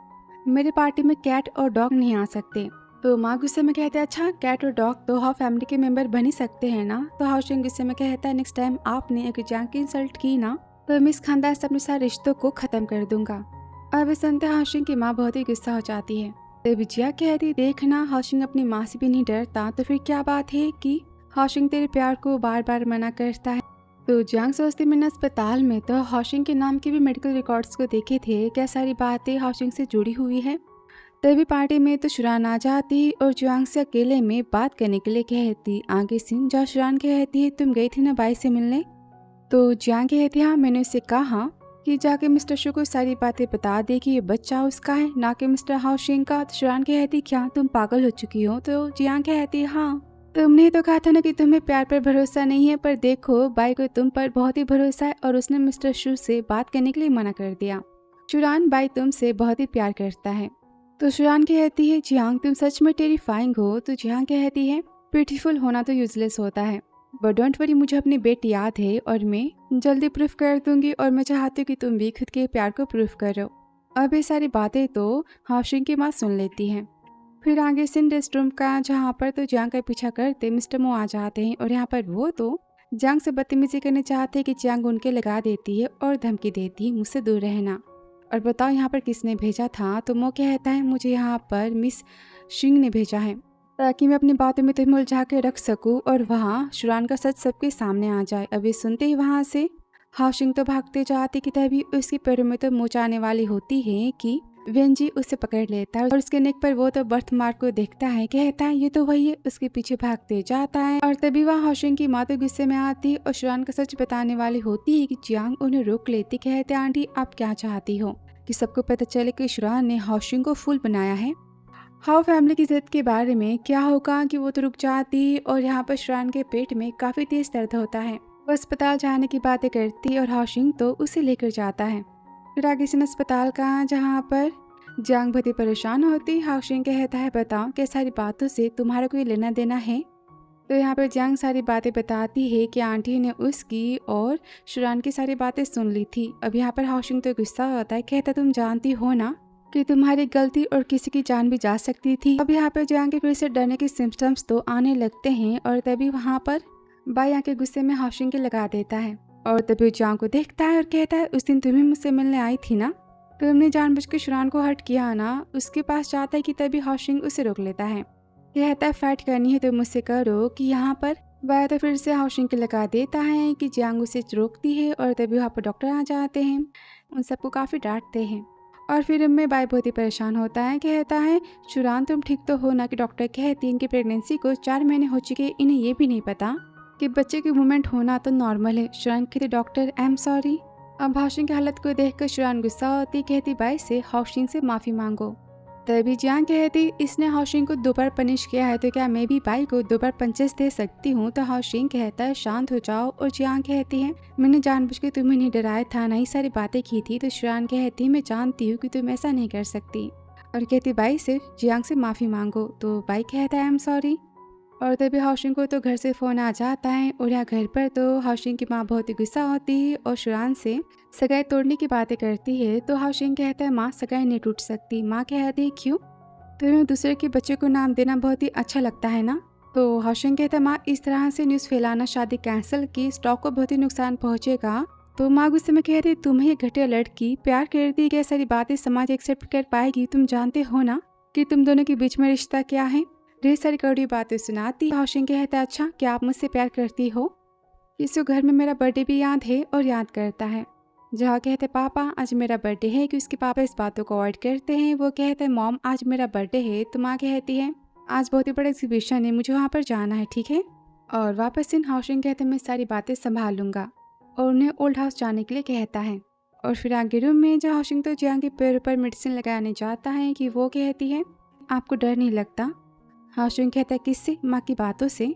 मेरे पार्टी में कैट और डॉग नहीं आ सकते। तो माँ गुस्से में कहते हैं अच्छा कैट और डॉग तो हाउ फैमिली के मेंबर बन ही सकते हैं ना। तो हाउसिंग गुस्से में कहता है नेक्स्ट टाइम आपने एक जियांग की इंसल्ट की ना तो मैं इस खानदान से अपने सारे रिश्तों को खत्म कर दूंगा। अब इस सुनते हाउसिंग की माँ बहुत ही गुस्सा हो जाती है। तो जिया कहती देखना हाउसिंग अपनी माँ से भी नहीं डरता तो फिर क्या बात है कि हाउसिंग तेरे प्यार को बार बार मना करता है। तो जियांग सोचती मैंने अस्पताल में तो हाउसिंग के नाम के भी मेडिकल रिकॉर्ड्स को देखे थे, क्या सारी बातें हाउसिंग से जुड़ी हुई है। तभी पार्टी में तो शुरान आ जाती और जियांग से अकेले में बात करने के लिए कहती आगे सिंह जहाँ शुरान कहती है तुम गई थी ना बाई से मिलने। तो जियांग कहती हाँ मैंने उससे कहा कि जाके मिस्टर शू को सारी बातें बता दे कि ये बच्चा उसका है ना कि मिस्टर हाउसिंग का। तो शुरान कहती क्या तुम पागल हो चुकी हो। तो जियांग कहती हाँ तुमने तो कहा था ना कि तुम्हें प्यार पर भरोसा नहीं है, पर देखो बाई को तुम पर बहुत ही भरोसा है और उसने मिस्टर शू से बात करने के लिए मना कर दिया। शुरान बाई तुमसे बहुत ही प्यार करता है। तो शुरान कहती है जियांग तुम सच में टेरिफाइंग हो। तो जियांग कहती है ब्यूटीफुल होना तो यूजलेस होता है, बट डोंट वरी मुझे अपनी बेटी याद है और मैं जल्दी प्रूफ कर दूंगी और मैं चाहती हूँ कि तुम भी खुद के प्यार को प्रूफ करो। अब ये सारी बातें तो हाउसिंग की माँ सुन लेती हैं। फिर आगे सिन रेस्ट रूम का जहाँ पर तो जियांग का पीछा करते मिस्टर मो आ जाते हैं और यहाँ पर वो तो जियांग से बदतमीजी करने चाहते हैं कि जियांग उनके लगा देती है और धमकी देती है मुझसे दूर रहना। और बताओ यहाँ पर किसने भेजा था। तो मो कहता है मुझे यहाँ पर मिस शिंग ने भेजा है ताकि मैं अपनी बातों में तुम्हें उलझा के रख सकूं और वहाँ शुरान का सच सबके सामने आ जाए। अभी सुनते ही वहाँ से हाउसिंग तो भागते जाती कि तभी उसके पैरों में तो मोच आने वाली होती है कि वेंजी उसे पकड़ लेता है और उसके नेक पर वो तो बर्थ मार्क को देखता है, कहता है ये तो वही है, उसके पीछे भागते जाता है। और तभी वहाँ हाउसिंग की माँ तो गुस्से में आती और शुरान का सच बताने वाली होती है कि जियांग उन्हें रोक लेती, कहते आंटी आप क्या चाहती हो कि सबको पता चले कि शुरान ने हाउसिंग को फूल बनाया है। हाउ फैमिली की जिद के बारे में क्या होगा कि वो तो रुक जाती और यहाँ पर शुरान के पेट में काफी तेज दर्द होता है। वो अस्पताल जाने की बातें करती और हाउसिंग तो उसे लेकर जाता है। फिर आगे से अस्पताल का जहाँ पर जियांग बहुत ही परेशान होती। हाउसिंग कहता है बताओ क्या सारी बातों से तुम्हारा कोई लेना देना है। तो यहाँ पर जियांग सारी बातें बताती है कि आंटी ने उसकी और शुरान की सारी बातें सुन ली थी। अब यहाँ पर हाउसिंग तो गुस्सा होता है, कहता तुम जानती हो ना कि तुम्हारी गलती और किसी की जान भी जा सकती थी। अब यहाँ पर जियांग के फिर से डरने के सिम्टम्स तो आने लगते हैं और तभी वहाँ पर बाई आके गुस्से में हाउसिंग के लगा देता है और तभी जियांग को देखता है और कहता है उस दिन तुम्हें मुझसे मिलने आई थी ना, तुमने जानबूझ के शुरान को हर्ट किया ना। उसके पास जाता है कि तभी हाउसिंग उसे रोक लेता है, कहता है फाइट करनी है तो मुझसे करो कि यहाँ पर बाय तो फिर से हाउसिंग के लगा देता है कि जियांग उसे रोकती है और तभी वहाँ पर डॉक्टर आ जाते हैं, उन सबको काफ़ी डांटते हैं। और फिर में बाय बहुत ही परेशान होता है, कहता है शुरान तुम ठीक तो हो ना कि डॉक्टर कहती है इनकी प्रेगनेंसी को 4 महीने हो चुके, इन्हें ये भी नहीं पता कि बच्चे की मूवमेंट होना तो नॉर्मल है। शुरान कहती डॉक्टर आई एम सॉरी। अब हाउसिंग की हालत को देखकर शुरान गुस्सा होती, कहती बाई से हाउसिंग से माफ़ी मांगो। तभी जियांग कहती इसने हाउसिंग को 2 बार पनिश किया है तो क्या मैं भी बाई को 2 बार पंचेस दे सकती हूँ। तो हाउसिंग कहता है शांत हो जाओ और जियांग कहती है मैंने जानबूझ के तुम्हें नहीं डराया था, नई सारी बातें की थी। तो शुरान कहती मैं जानती हूँ कि तुम ऐसा नहीं कर सकती और कहती बाई से जियांग से माफ़ी मांगो। तो बाई कहता है आई एम सॉरी। और तभी हाउसिंग को तो घर से फ़ोन आ जाता है और यहाँ घर पर तो हाउसिंग की माँ बहुत ही गुस्सा होती है और शुरान से सगाई तोड़ने की बातें करती है। तो हाउसिंग कहता है माँ सगाई नहीं टूट सकती। माँ कहती है क्यों, तुम्हें दूसरे के बच्चे को नाम देना बहुत ही अच्छा लगता है ना। तो हाउसिंग कहता है माँ इस तरह से न्यूज़ फैलाना शादी कैंसिल की स्टॉक को बहुत ही नुकसान पहुँचेगा। तो माँ गुस्से में कह रही तुम्हें ये घटिया लड़की प्यार करती है, सारी बातें समाज एक्सेप्ट कर पाएगी, तुम जानते हो ना कि तुम दोनों के बीच में रिश्ता क्या है। ढेर सारी कड़वी बातें सुनाती। हाउसिंग कहता है अच्छा क्या आप मुझसे प्यार करती हो। इस घर में मेरा बर्थडे भी याद है और याद करता है। जहाँ कहते पापा आज मेरा बर्थडे है कि उसके पापा इस बातों को अवॉइड करते हैं। वो कहते हैं मॉम आज मेरा बर्थडे है। तो माँ कहती है आज बहुत ही बड़ा एग्जीबिशन है, मुझे वहाँ पर जाना है, ठीक है। और वापस इन हाउसिंग कहते मैं सारी बातें संभाल लूँगा और उन्हें ओल्ड हाउस जाने के लिए कहता है। और फिर आगे रूम में जहाँ हाउसिंग तो जियांग के पैरों पर मेडिसिन लगाने जाता है कि वो कहती है आपको डर नहीं लगता। हाउसिंग कहता है किससे, माँ की बातों से।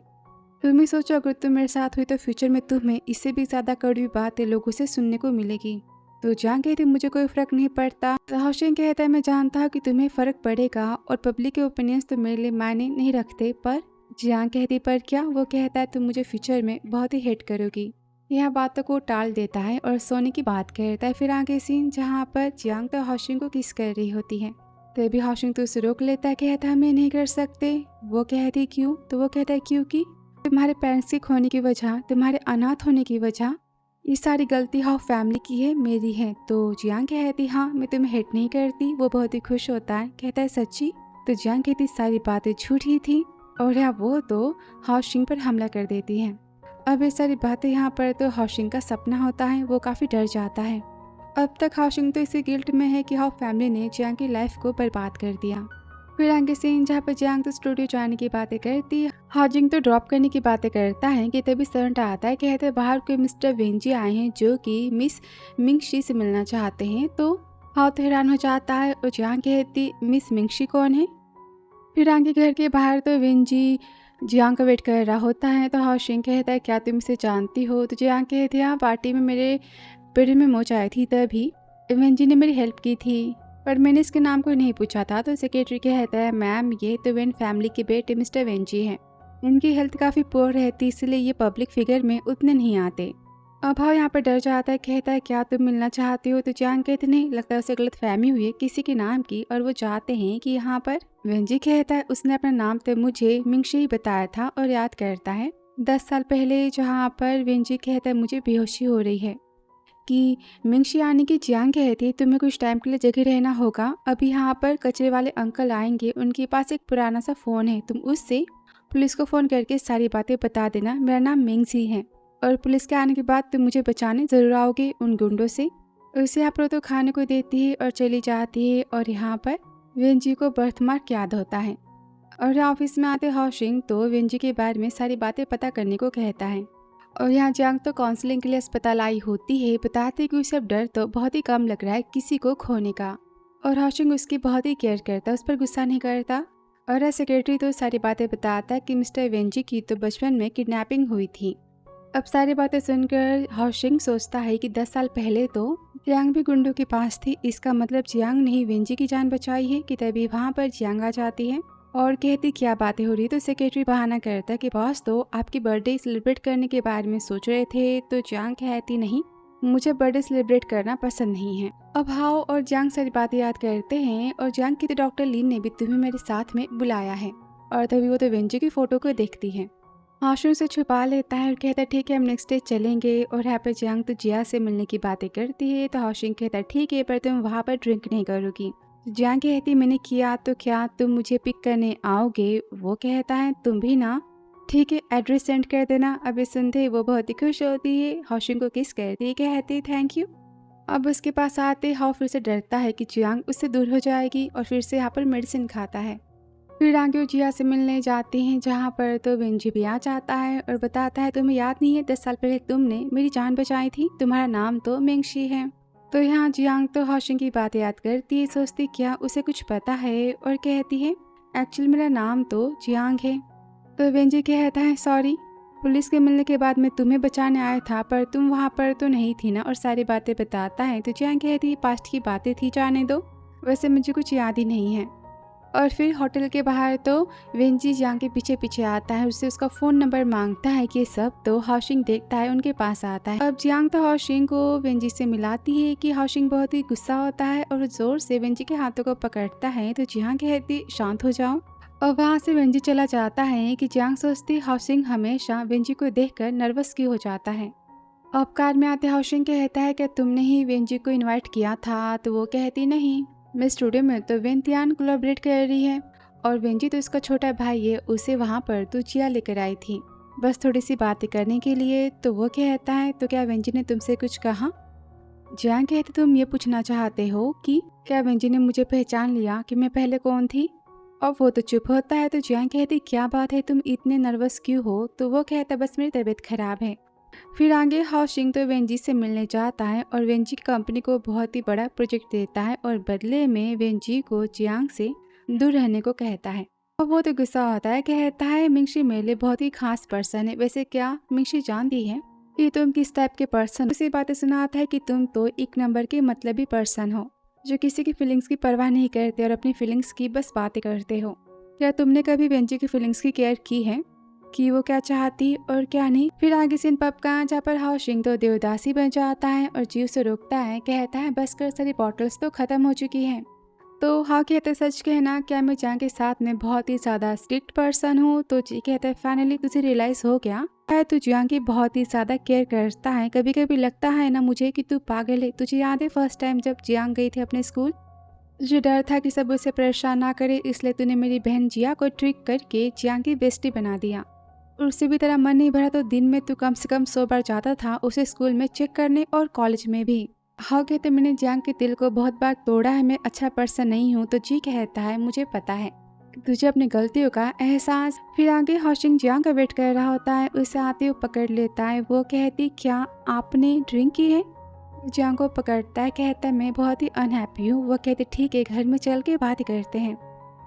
तुम ही सोचो अगर तुम मेरे साथ हुई तो फ्यूचर में तुम्हें इससे भी ज़्यादा कड़वी बातें लोगों से सुनने को मिलेगी। तो जियांग कहती मुझे कोई फ़र्क नहीं पड़ता। तो हाउसिंग कहता है मैं जानता हूँ कि तुम्हें फ़र्क पड़ेगा और पब्लिक के ओपिनियंस तो मेरे लिए मायने नहीं रखते। पर जियांग कहती पर क्या। वो कहता है तुम मुझे फ्यूचर में बहुत ही हेट करोगी। यह बातों को टाल देता है और सोने की बात करता है। फिर आगे सीन जहाँ पर जियांग तो हाउसिंग को किस कर रही होती है। तभी हाशिंग तो उसे रोक लेता है, कहता है मैं नहीं कर सकते। वो कहती क्यों? तो वो कहता है क्योंकि तुम्हारे पेरेंट्स के खोने की वजह, तुम्हारे अनाथ होने की वजह, ये सारी गलती हाउ फैमिली की है, मेरी है। तो जियांग कहती हाँ मैं तुम्हें हेट नहीं करती। वो बहुत ही खुश होता है, कहता है सच्ची? तो जियांग कहती सारी बातें झूठी थी और यहाँ वो तो हाशिंग पर हमला कर देती है। अब ये सारी बातें यहाँ पर तो हाशिंग का सपना होता है, वो काफ़ी डर जाता है। अब तक हाशिंग तो इसी गिल्ट में है कि हाउ फैमिली ने जियांग की लाइफ को बर्बाद कर दिया। फिर आगे सीन जहाँ पर जियांग तो स्टूडियो जाने की बातें करती है, हाजिंग तो ड्रॉप करने की बातें करता है कि तभी सर्वेंट आता है, कहते हैं बाहर कोई मिस्टर वेंजी आए हैं जो कि मिस मिंगशी से मिलना चाहते हैं। तो हाउ तो हैरान हो जाता है और जियांग कहती मिस मिंगशी कौन है? फिर आगे घर के बाहर तो वेंजी जियांग का वेट कर रहा होता है। तो हाशिंग कहता है क्या तुम इसे जानती हो? तो जियांग कहती है हाँ पार्टी में मेरे पेड़ में मोच आई थी, तभी वेंजी ने मेरी हेल्प की थी, पर मैंने इसके नाम को नहीं पूछा था। तो सेक्रेटरी कहता है मैम ये तो वेन फैमिली के बेटे मिस्टर वेंजी हैं, इनकी हेल्थ काफ़ी पुअर रहती इसलिए ये पब्लिक फिगर में उतने नहीं आते। अब हाँ यहाँ पर डर जाता है, कहता है क्या तुम मिलना चाहती हो? तो जियांग कहते नहीं, लगता है उसे गलत फहमी हुई है किसी के नाम की और वो चाहते हैं कि यहाँ पर। वेंजी कहता है उसने अपना नाम तो मुझे मिंगशी ही बताया था और याद करता है 10 साल पहले जहाँ पर वेंजी कहता है मुझे बेहोशी हो रही है कि मिंगशी आने की। जियांग कहती तुम्हें कुछ टाइम के लिए जगह रहना होगा, अभी यहाँ पर कचरे वाले अंकल आएंगे, उनके पास एक पुराना सा फ़ोन है, तुम उससे पुलिस को फ़ोन करके सारी बातें बता देना, मेरा नाम मिंगशी है और पुलिस के आने के बाद तुम मुझे बचाने ज़रूर आओगे उन गुंडों से। उसे यहाँ पर तो खाने को देती है और चली जाती है और यहाँ पर वेंजी को बर्थमार्क याद होता है। और ऑफिस में आते हाशिंग तो वेंजी के बारे में सारी बातें पता करने को कहता है और यहाँ जियांग तो काउंसलिंग के लिए अस्पताल आई होती है, बताते कि उसे अब डर तो बहुत ही कम लग रहा है किसी को खोने का और हाशिंग उसकी बहुत ही केयर करता है, उस पर गुस्सा नहीं करता। और सेक्रेटरी तो सारी बातें बताता है कि मिस्टर वेंजी की तो बचपन में किडनैपिंग हुई थी। अब सारी बातें सुनकर हाशिंग सोचता है कि 10 साल पहले तो जियांग भी गुंडों के पास थी, इसका मतलब जियांग ने ही वेंजी की जान बचाई है। कि तभी वहाँ पर जियांग आ जाती है और कहती क्या बातें हो रही। तो सेक्रेटरी बहाना करता कि बॉस तो आपकी बर्थडे सेलिब्रेट करने के बारे में सोच रहे थे। तो जियांग कहती नहीं, मुझे बर्थडे सेलिब्रेट करना पसंद नहीं है। अब हाओ और जियांग सारी बातें याद करते हैं और जियांग की तो डॉक्टर लिन ने भी तुम्हें मेरे साथ में बुलाया है और तभी वो तो वेंजी की फोटो को देखती है। हाशिंग से छुपा लेता है और कहता है ठीक है हम नेक्स्ट डे चलेंगे और यहाँ पर जियांग तो जिया से मिलने की बातें करती है। तो हाशिंग कहता है ठीक है पर तुम वहाँ पर ड्रिंक नहीं करोगी। जियांग कहती मैंने किया तो क्या तुम मुझे पिक करने आओगे? वो कहता है तुम भी ना, ठीक है एड्रेस सेंड कर देना। अब ये सुनते ही वो बहुत ही खुश होती है, हाशिंग को किस करती है, कहती थैंक यू। अब उसके पास आते हाउ फिर से डरता है कि जियांग उससे दूर हो जाएगी और फिर से यहाँ पर मेडिसिन खाता है। फिर आगे वो जिया से मिलने जाते हैं जहाँ पर तो वेंजी भी आ जाता है और बताता है तुम्हें याद नहीं है 10 साल पहले तुमने मेरी जान बचाई थी, तुम्हारा नाम तो मिंगशी है। तो यहाँ जियांग तो हाशिंग की बात याद करती है, सोचती क्या उसे कुछ पता है और कहती है एक्चुअली मेरा नाम तो जियांग है। तो वेंजी कहता है सॉरी, पुलिस के मिलने के बाद मैं तुम्हें बचाने आया था पर तुम वहाँ पर तो नहीं थी ना, और सारी बातें बताता है। तो जियांग कहती है पास्ट की बातें थी, जाने दो, वैसे मुझे कुछ याद ही नहीं है। और फिर होटल के बाहर तो वेंजी जियांग के पीछे पीछे आता है, उससे उसका फ़ोन नंबर मांगता है कि सब तो हाशिंग देखता है उनके पास आता है। अब जियांग तो हाशिंग को वेंजी से मिलाती है कि हाशिंग बहुत ही गुस्सा होता है और ज़ोर से वेंजी के हाथों को पकड़ता है। तो जियांग कहती शांत हो जाओ और वहाँ से वेंजी चला जाता है कि जियांग सोचती हाशिंग हमेशा वेंजी को देखकर नर्वस क्यों हो जाता है। अब कार में आते हाशिंग कहता है कि तुमने ही वेंजी को इनवाइट किया था? तो वो कहती नहीं, मैं स्टूडियो में तो वेंतियान कोलैबोरेट कर रही है और वेंजी तो उसका छोटा भाई है, उसे वहाँ पर तो जिया लेकर आई थी बस थोड़ी सी बातें करने के लिए। तो वो कहता है तो क्या वेंजी ने तुमसे कुछ कहा? जियांग कहती तुम ये पूछना चाहते हो कि क्या वेंजी ने मुझे पहचान लिया कि मैं पहले कौन थी? और वो तो चुप होता है। तो जियांग कहती क्या बात है, तुम इतने नर्वस क्यों हो? तो वो कहता बस मेरी तबीयत खराब है। फिर आगे हाशिंग तो वेंजी से मिलने जाता है और वेंजी कंपनी को बहुत ही बड़ा प्रोजेक्ट देता है और बदले में वेंजी को जियांग से दूर रहने को कहता है। और वो तो गुस्सा होता है, कहता है मिंगशी मेरे लिए बहुत ही खास पर्सन है, वैसे क्या मिंगशी जानती है कि तुम किस टाइप के पर्सन? उसी बातें सुनाता है कि तुम तो एक नंबर के मतलबी पर्सन हो जो किसी की फीलिंग्स की परवाह नहीं करते और अपनी फीलिंग्स की बस बातें करते हो। क्या तुमने कभी वेंजी की फीलिंग्स की केयर की है कि वो क्या चाहती और क्या नहीं? फिर आगे सीन पब का जहाँ पर हाशिंग तो देवदासी बन जाता है और जीव से रोकता है, कहता है बस कर, सारी बॉटल्स तो खत्म हो चुकी हैं। तो हाँ कहते सच कहना, क्या मैं जियांग के साथ में बहुत ही ज़्यादा स्ट्रिक्ट पर्सन हूँ? तो जी कहता है फाइनली तुझे रियलाइज़ हो गया है, तू जियांग की बहुत ही ज़्यादा केयर करता है। कभी कभी लगता है ना मुझे कि तू पागल है। तुझे याद है फर्स्ट टाइम जब जियांग गई थी अपने स्कूल, तुझे डर था कि सब उसे परेशान ना करे, इसलिए तूने मेरी बहन जिया को ट्रिक करके जियांग की बेस्टी बना दिया। और उससे भी तेरा मन नहीं भरा तो दिन में तू कम से कम 100 बार जाता था उसे स्कूल में चेक करने और कॉलेज में भी। हाँ कहते मैंने जियांग के दिल को बहुत बार तोड़ा है, मैं अच्छा पर्सन नहीं हूँ। तो जी कहता है मुझे पता है, तुझे अपनी गलतियों का एहसास। फिर आगे हॉशिंग जियांग का वेट कर रहा होता है, उसे आते हुए पकड़ लेता है। वो कहती क्या आपने ड्रिंक की है? जियांग को पकड़ता है, कहता है मैं बहुत ही अनहैप्पी हूँ। वो कहते ठीक है घर में चल के बात करते हैं।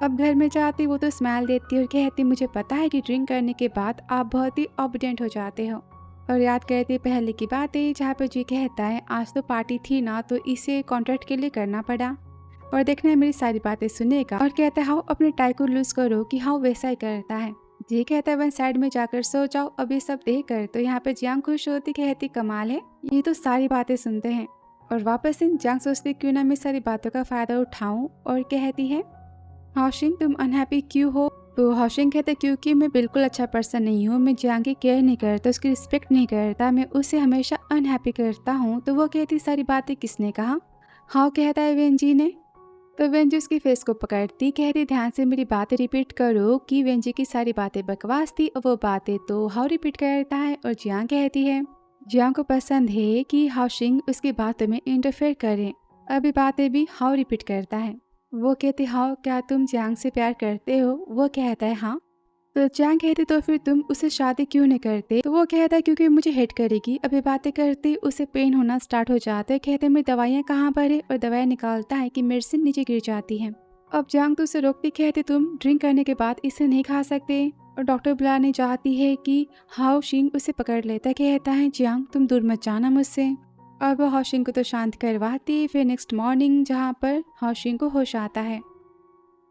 अब घर में जाती वो तो स्माइल देती है और कहती मुझे पता है कि ड्रिंक करने के बाद आप बहुत ही ऑबिडेंट हो जाते हो। और याद करती पहले की बातें जहाँ पे जी कहता है आज तो पार्टी थी ना, तो इसे कॉन्ट्रैक्ट के लिए करना पड़ा और देखना है मेरी सारी बातें सुनेगा। और कहता है हाँ अपने टाई को लूज करो कि हाँ वैसा ही करता है। जी कहता है वह साइड में जाकर सो जाओ। अब ये सब देख कर तो यहाँ पे जियांग खुश होती, कहती कमाल है ये तो सारी बातें सुनते हैं। और वापस इन जियांग सोचती क्यों ना मैं सारी बातों का फायदा उठाऊं और कहती है हॉशिंग तुम अनहैप्पी क्यों हो? तो हॉशिंग कहते क्योंकि मैं बिल्कुल अच्छा पर्सन नहीं हूँ, मैं जियांग की केयर नहीं करता, उसकी रिस्पेक्ट नहीं करता, मैं उसे हमेशा अनहैप्पी करता हूँ। तो वो कहती सारी बातें किसने कहा? हाँ कहता है वेंजी ने। तो वेंजी उसकी फेस को पकड़ती, कहती ध्यान से मेरी बातें रिपीट करो कि वेंजी की सारी बातें बकवास थी और वो बातें तो हाउ रिपीट करता है। और जियांग कहती है जियांग को पसंद है कि हॉशिंग उसकी बातों में इंटरफेयर करे, अभी बातें भी हाउ रिपीट करता है। वो कहती हाँ क्या तुम जियांग से प्यार करते हो? वो कहता है हाँ। तो जियांग कहती तो फिर तुम उसे शादी क्यों नहीं करते? तो वो कहता है क्योंकि मुझे हेट करेगी। अभी बातें करते उसे पेन होना स्टार्ट हो जाता है, कहते मेरी दवाइयाँ कहाँ पर है? और दवाइयाँ निकालता है कि मेडिसिन नीचे गिर जाती है। अब जियांग तो उसे रोकती, कहती तुम ड्रिंक करने के बाद इसे नहीं खा सकते। और डॉक्टर बुलाने जाती है कि हाओशिंग उसे पकड़ लेता है, कहता है जियांग तुम दूर मत जाना मुझसे। और वो हॉशिंग को तो शांत करवाती। फिर नेक्स्ट मॉर्निंग जहाँ पर हॉशिंग को होश आता है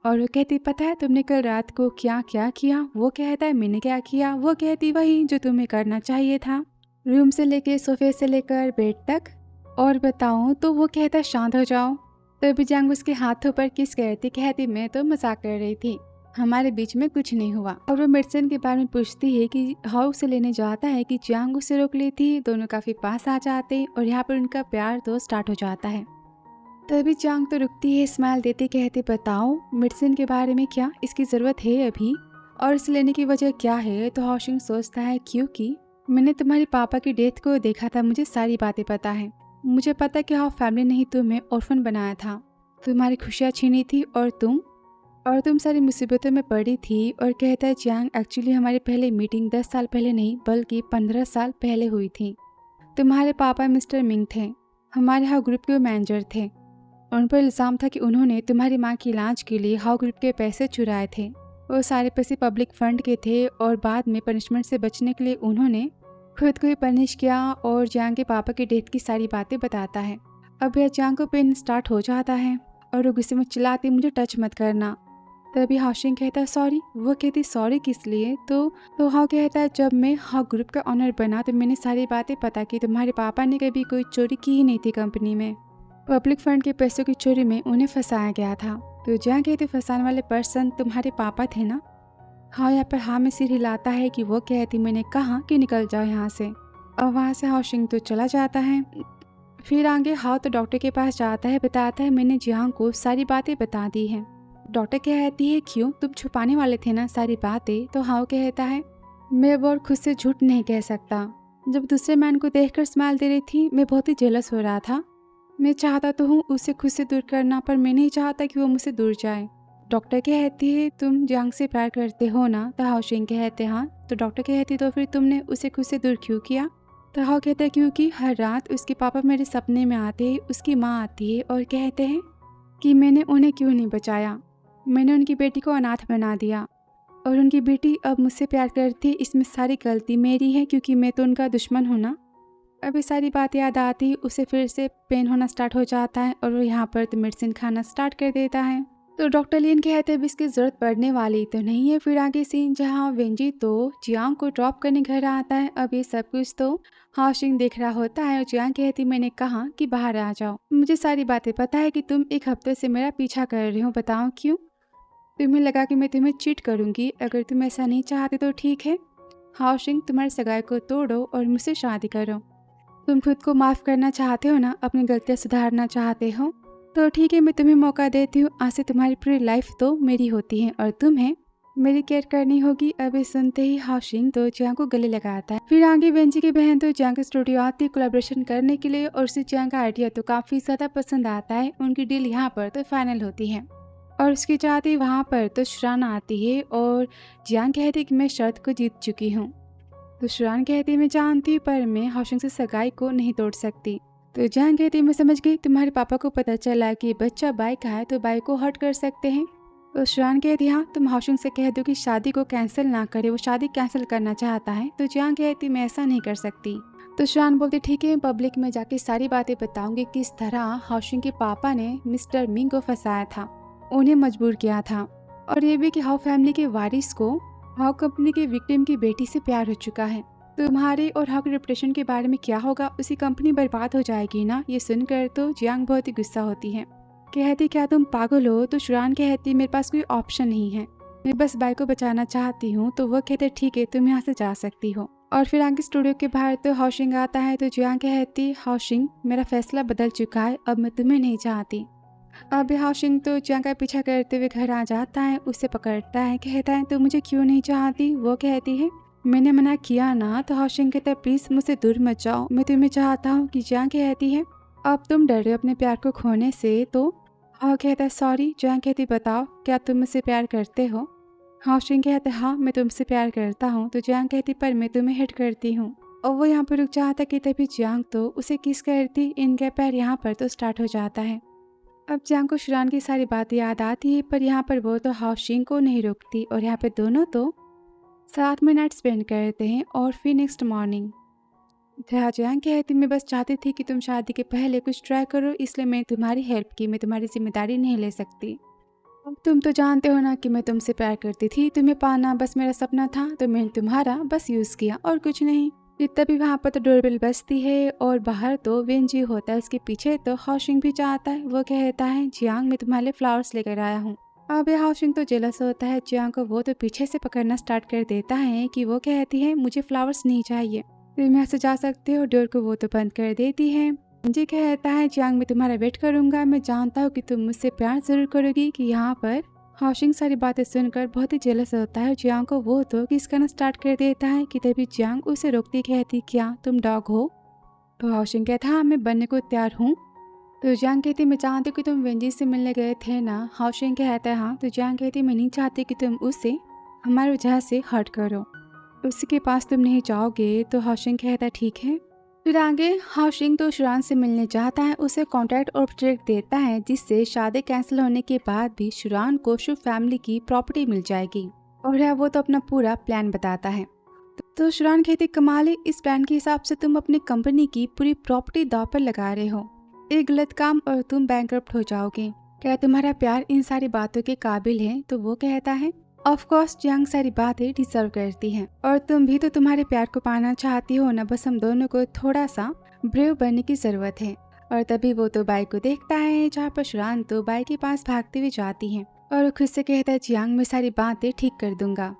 और वो कहती पता है तुमने कल रात को क्या क्या किया? वो कहता है मैंने क्या किया? वो कहती वही जो तुम्हें करना चाहिए था, रूम से लेकर सोफे से लेकर बेड तक। और बताऊं तो वो कहता है शांत हो जाओ। तभी जियांग उसके हाथों पर किस करती, कहती मैं तो मजाक कर रही थी, हमारे बीच में कुछ नहीं हुआ। और वो मेडिसिन के बारे में पूछती है कि हाउ से लेने जाता है कि जियांग उसे रोक लेती, दोनों काफी पास आ जाते और यहाँ पर उनका प्यार तो स्टार्ट हो जाता है। तभी जियांग तो रुकती है, स्माइल देती, कहती बताओ मेडिसिन के बारे में क्या इसकी ज़रूरत है अभी, और इसे लेने की वजह क्या है? तो हॉशिंग सोचता है क्योंकि मैंने तुम्हारे पापा की डेथ को देखा था, मुझे सारी बातें पता है। मुझे पता कि हाँ फैमिली ने ही तुम्हें ऑर्फन बनाया था, तुम्हारी खुशियाँ छीनी थी और तुम सारी मुसीबतों में पड़ी थी। और कहता है जियांग एक्चुअली हमारी पहले मीटिंग 10 साल पहले नहीं बल्कि 15 साल पहले हुई थी। तुम्हारे पापा मिस्टर मिंग थे, हमारे यहाँ ग्रुप के मैनेजर थे। उन पर इल्ज़ाम था कि उन्होंने तुम्हारी माँ के इलाज के लिए हाउ ग्रुप के पैसे चुराए थे। वो सारे पैसे पब्लिक फंड के थे और बाद में पनिशमेंट से बचने के लिए उन्होंने खुद को ही पनिश किया। और जियांग के पापा की डेथ की सारी बातें बताता है। अब यह जियांग को पेन स्टार्ट हो जाता है और वो गुस्से में चिल्लाती मुझे टच मत करना। तभी हॉशिंग कहता है सॉरी। वो कहती सॉरी किस लिए? तो हाउ कहता है जब मैं हाउ ग्रुप का ऑनर बना तो मैंने सारी बातें पता की, तुम्हारे पापा ने कभी कोई चोरी की ही नहीं थी कंपनी में, पब्लिक फंड के पैसों की चोरी में उन्हें फंसाया गया था। तो जहाँ कहते फंसाने वाले पर्सन तुम्हारे पापा थे ना? हाँ यहाँ पर हाँ में सिर हिलाता है कि वो कहती मैंने कहा कि निकल जाओ यहाँ से। और वहाँ से हॉशिंग तो चला जाता है। फिर आगे हाउ तो डॉक्टर के पास जाता है, बताता है मैंने जियांग को सारी बातें बता दी है। डॉक्टर कहती है क्यों, तुम छुपाने वाले थे ना सारी बातें? तो हाउ कहता है मैं वो खुद से झूठ नहीं कह सकता। जब दूसरे मैन को देखकर स्माइल दे रही थी मैं बहुत ही जेलस हो रहा था। मैं चाहता तो हूँ उसे खुद से दूर करना, पर मैं नहीं चाहता कि वो मुझसे दूर जाए। डॉक्टर कहती है तुम जियांग से प्यार करते हो ना? तो हाओशिंग कहते हाँ। तो डॉक्टर कहती तो फिर तुमने उसे खुद से दूर क्यों किया? तो हाओ कहते हैं क्योंकि हर रात उसके पापा मेरे सपने में आते हैं, उसकी माँ आती है और कहते हैं कि मैंने उन्हें क्यों नहीं बचाया, मैंने उनकी बेटी को अनाथ बना दिया और उनकी बेटी अब मुझसे प्यार करती, इसमें सारी गलती मेरी है क्योंकि मैं तो उनका दुश्मन हूँ ना। अभी सारी बात याद आती, उसे फिर से पेन होना स्टार्ट हो जाता है और वो यहाँ पर तो मेडिसिन खाना स्टार्ट कर देता है। तो डॉक्टर लिन कहते हैं इसकी ज़रूरत पड़ने वाली तो नहीं है। फिर आगे सीन जहाँ वेंजी तो जियांग को ड्रॉप करने घर आता है। अब ये सब कुछ तो हाओशिंग देख रहा होता है और जियांग कहती मैंने कहा कि बाहर आ जाओ, मुझे सारी बातें पता है कि तुम एक हफ्ते से मेरा पीछा कर रहे हो, बताओ क्यों? तुम्हें लगा कि मैं तुम्हें चीट करूंगी? अगर तुम ऐसा नहीं चाहते तो ठीक है, हाओशिंग तुम्हारे सगाई को तोड़ो और मुझसे शादी करो। तुम खुद को माफ़ करना चाहते हो ना, अपनी गलतियाँ सुधारना चाहते हो, तो ठीक है मैं तुम्हें मौका देती हूँ। आज से तुम्हारी पूरी लाइफ तो मेरी होती है और तुम्हें मेरी केयर करनी होगी। अभी सुनते ही हाओशिंग तो जियांग को गले लगाता है। फिर आगे वेंजी की बहन तो जियांग के स्टूडियो आती है कोलैबोरेशन करने के लिए और उसे जियांग का आइडिया तो काफ़ी ज़्यादा पसंद आता है। उनकी डील यहाँ पर तो फाइनल होती है और उसकी चाहती वहाँ पर तो शुरान आती है और जियांग कहती कि मैं शर्त को जीत चुकी हूँ। तो शुरान कहती मैं जानती हूँ पर मैं हाओशिंग से सगाई को नहीं तोड़ सकती। तो जियांग कहती मैं समझ गई, तुम्हारे पापा को पता चला कि बच्चा बाई का है तो बाई को हर्ट कर सकते हैं। तो शुरान कहती हाँ तुम हाओशिंग से कह दो कि शादी को कैंसिल ना करे, वो शादी कैंसिल करना चाहता है। तो जियांग कहती मैं ऐसा नहीं कर सकती। तो शुरान बोलती ठीक है, पब्लिक में जाके सारी बातें बताऊंगी किस तरह हाओशिंग के पापा ने मिस्टर मिंग को फंसाया था, उन्हें मजबूर किया था, और ये भी कि हाओ फैमिली के वारिस को हाओ कंपनी के विक्टिम की बेटी से प्यार हो चुका है। तुम्हारे और हाओ के रेपुटेशन के बारे में क्या होगा, उसी कंपनी बर्बाद हो जाएगी ना। ये सुनकर तो जियांग बहुत ही गुस्सा होती है, कहती क्या तुम पागल हो? तो शुरान कहती मेरे पास कोई ऑप्शन नहीं है, मैं बस बाई को बचाना चाहती हूँ। तो वो कहते ठीक है तुम यहाँ से जा सकती हो। और फिर आगे स्टूडियो के बाहर तो हाओशिंग आता है। तो जियांग कहती हाओशिंग मेरा फैसला बदल चुका है, अब मैं तुम्हें नहीं चाहती। अब हाओशिंग तो जियांग का पीछा करते हुए घर आ जाता है, उसे पकड़ता है, कहता है तो मुझे क्यों नहीं चाहती? वो कहती है मैंने मना किया ना। तो हाओशिंग कहता है प्लीज मुझसे दूर मत जाओ, मैं तुम्हें चाहता हूँ। कि जियांग कहती है अब तुम डर रहे हो अपने प्यार को खोने से। तो हाओ कहता है सॉरी। जियांग कहती बताओ क्या तुम मुझसे प्यार करते हो? हाओशिंग कहता है हाँ मैं तुमसे प्यार करता हूँ। तो जियांग कहती पर मैं तुम्हें हिट करती हूँ। और वो यहाँ पर रुक जाता कि तभी जियांग तो उसे किस करती, इनका पैर यहाँ पर तो स्टार्ट हो जाता है। अब जियांग को शुरान की सारी बातें याद आती है पर यहाँ पर वो तो हाओशिंग को नहीं रोकती और यहाँ पे दोनों तो साथ में नाइट स्पेंड करते हैं। और फिर नेक्स्ट मॉर्निंग जियांग कहती मैं बस चाहती थी कि तुम शादी के पहले कुछ ट्राई करो, इसलिए मैं तुम्हारी हेल्प की, मैं तुम्हारी जिम्मेदारी नहीं ले सकती। अब तुम तो जानते हो ना कि मैं तुमसे प्यार करती थी, तुम्हें पाना बस मेरा सपना था, तो मैंने तुम्हारा बस यूज़ किया और कुछ नहीं। तभी वहाँ पर तो डोरबेल बजती है और बाहर तो वेंजी होता है, उसके पीछे तो हाओशिंग भी चाहता है। वो कहता है जियांग मैं तुम्हारे लिए फ्लावर्स लेकर आया हूँ। अब हाओशिंग तो जेलस होता है जियांग को, वो तो पीछे से पकड़ना स्टार्ट कर देता है कि वो कहती है मुझे फ्लावर्स नहीं चाहिए, तुम यहाँ से जा सकते हो। डोर को वो तो बंद कर देती है। जी कहता है जियांग मैं तुम्हारा वेट करूंगा, मैं जानता हूँ कि तुम मुझसे प्यार जरूर करोगी। कि यहाँ पर हाओशिंग सारी बातें सुनकर बहुत ही जेलस होता है जियांग को, वो तो किस करना स्टार्ट कर देता है। कि तभी जियांग उसे रोकती कहती क्या तुम डॉग हो? तो हाओशिंग कहता हाँ मैं बनने को तैयार हूँ। तो जियांग कहती मैं जानती हूँ कि तुम वेंजी से मिलने गए थे ना। हाओशिंग कहता है हाँ। तो जियांग कहती मैं नहीं चाहती कि तुम उसे हमारी वजह से हर्ट करो, उसके पास तुम नहीं जाओगे। तो हाओशिंग कहता ठीक है। फिर आगे हाओशिंग तो शुरान से मिलने जाता है, उसे कॉन्ट्रैक्ट और प्रोजेक्ट देता है जिससे शादी कैंसिल होने के बाद भी शुरान को शु फैमिली की प्रॉपर्टी मिल जाएगी। और वो तो अपना पूरा प्लान बताता है। तो शुरान कहती कमाल है, इस प्लान के हिसाब से तुम अपनी कंपनी की पूरी प्रॉपर्टी दांव पर लगा रहे हो, एक गलत काम और तुम बैंकरप्ट हो जाओगे। क्या तुम्हारा प्यार इन सारी बातों के काबिल है? तो वो कहता है ऑफ कोर्स जियांग सारी बातें डिजर्व करती हैं और तुम भी तो तुम्हारे प्यार को पाना चाहती हो ना, बस हम दोनों को थोड़ा सा ब्रेव बनने की जरूरत है। और तभी वो तो बाई को देखता है जहाँ पर शुरान तो बाई के पास भागती हुई जाती है और खुद से कहता है जियांग मैं सारी बातें ठीक कर दूंगा।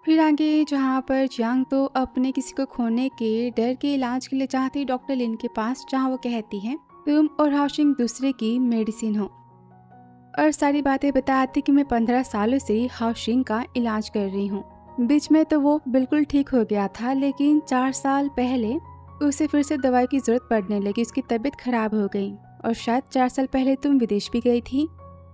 फिर आगे जहाँ पर जियांग तो अपने किसी को खोने के डर के इलाज के लिए जाती डॉक्टर लिन के पास, जहाँ वो कहती है तुम और हाओशिंग दूसरे की मेडिसिन हो, और सारी बातें बताती कि मैं 15 सालों से हाओशिंग का इलाज कर रही हूँ। बीच में तो वो बिल्कुल ठीक हो गया था, लेकिन 4 साल पहले उसे फिर से दवाई की जरूरत पड़ने लगी, उसकी तबीयत खराब हो गई। और शायद 4 साल पहले तुम विदेश भी गई थी,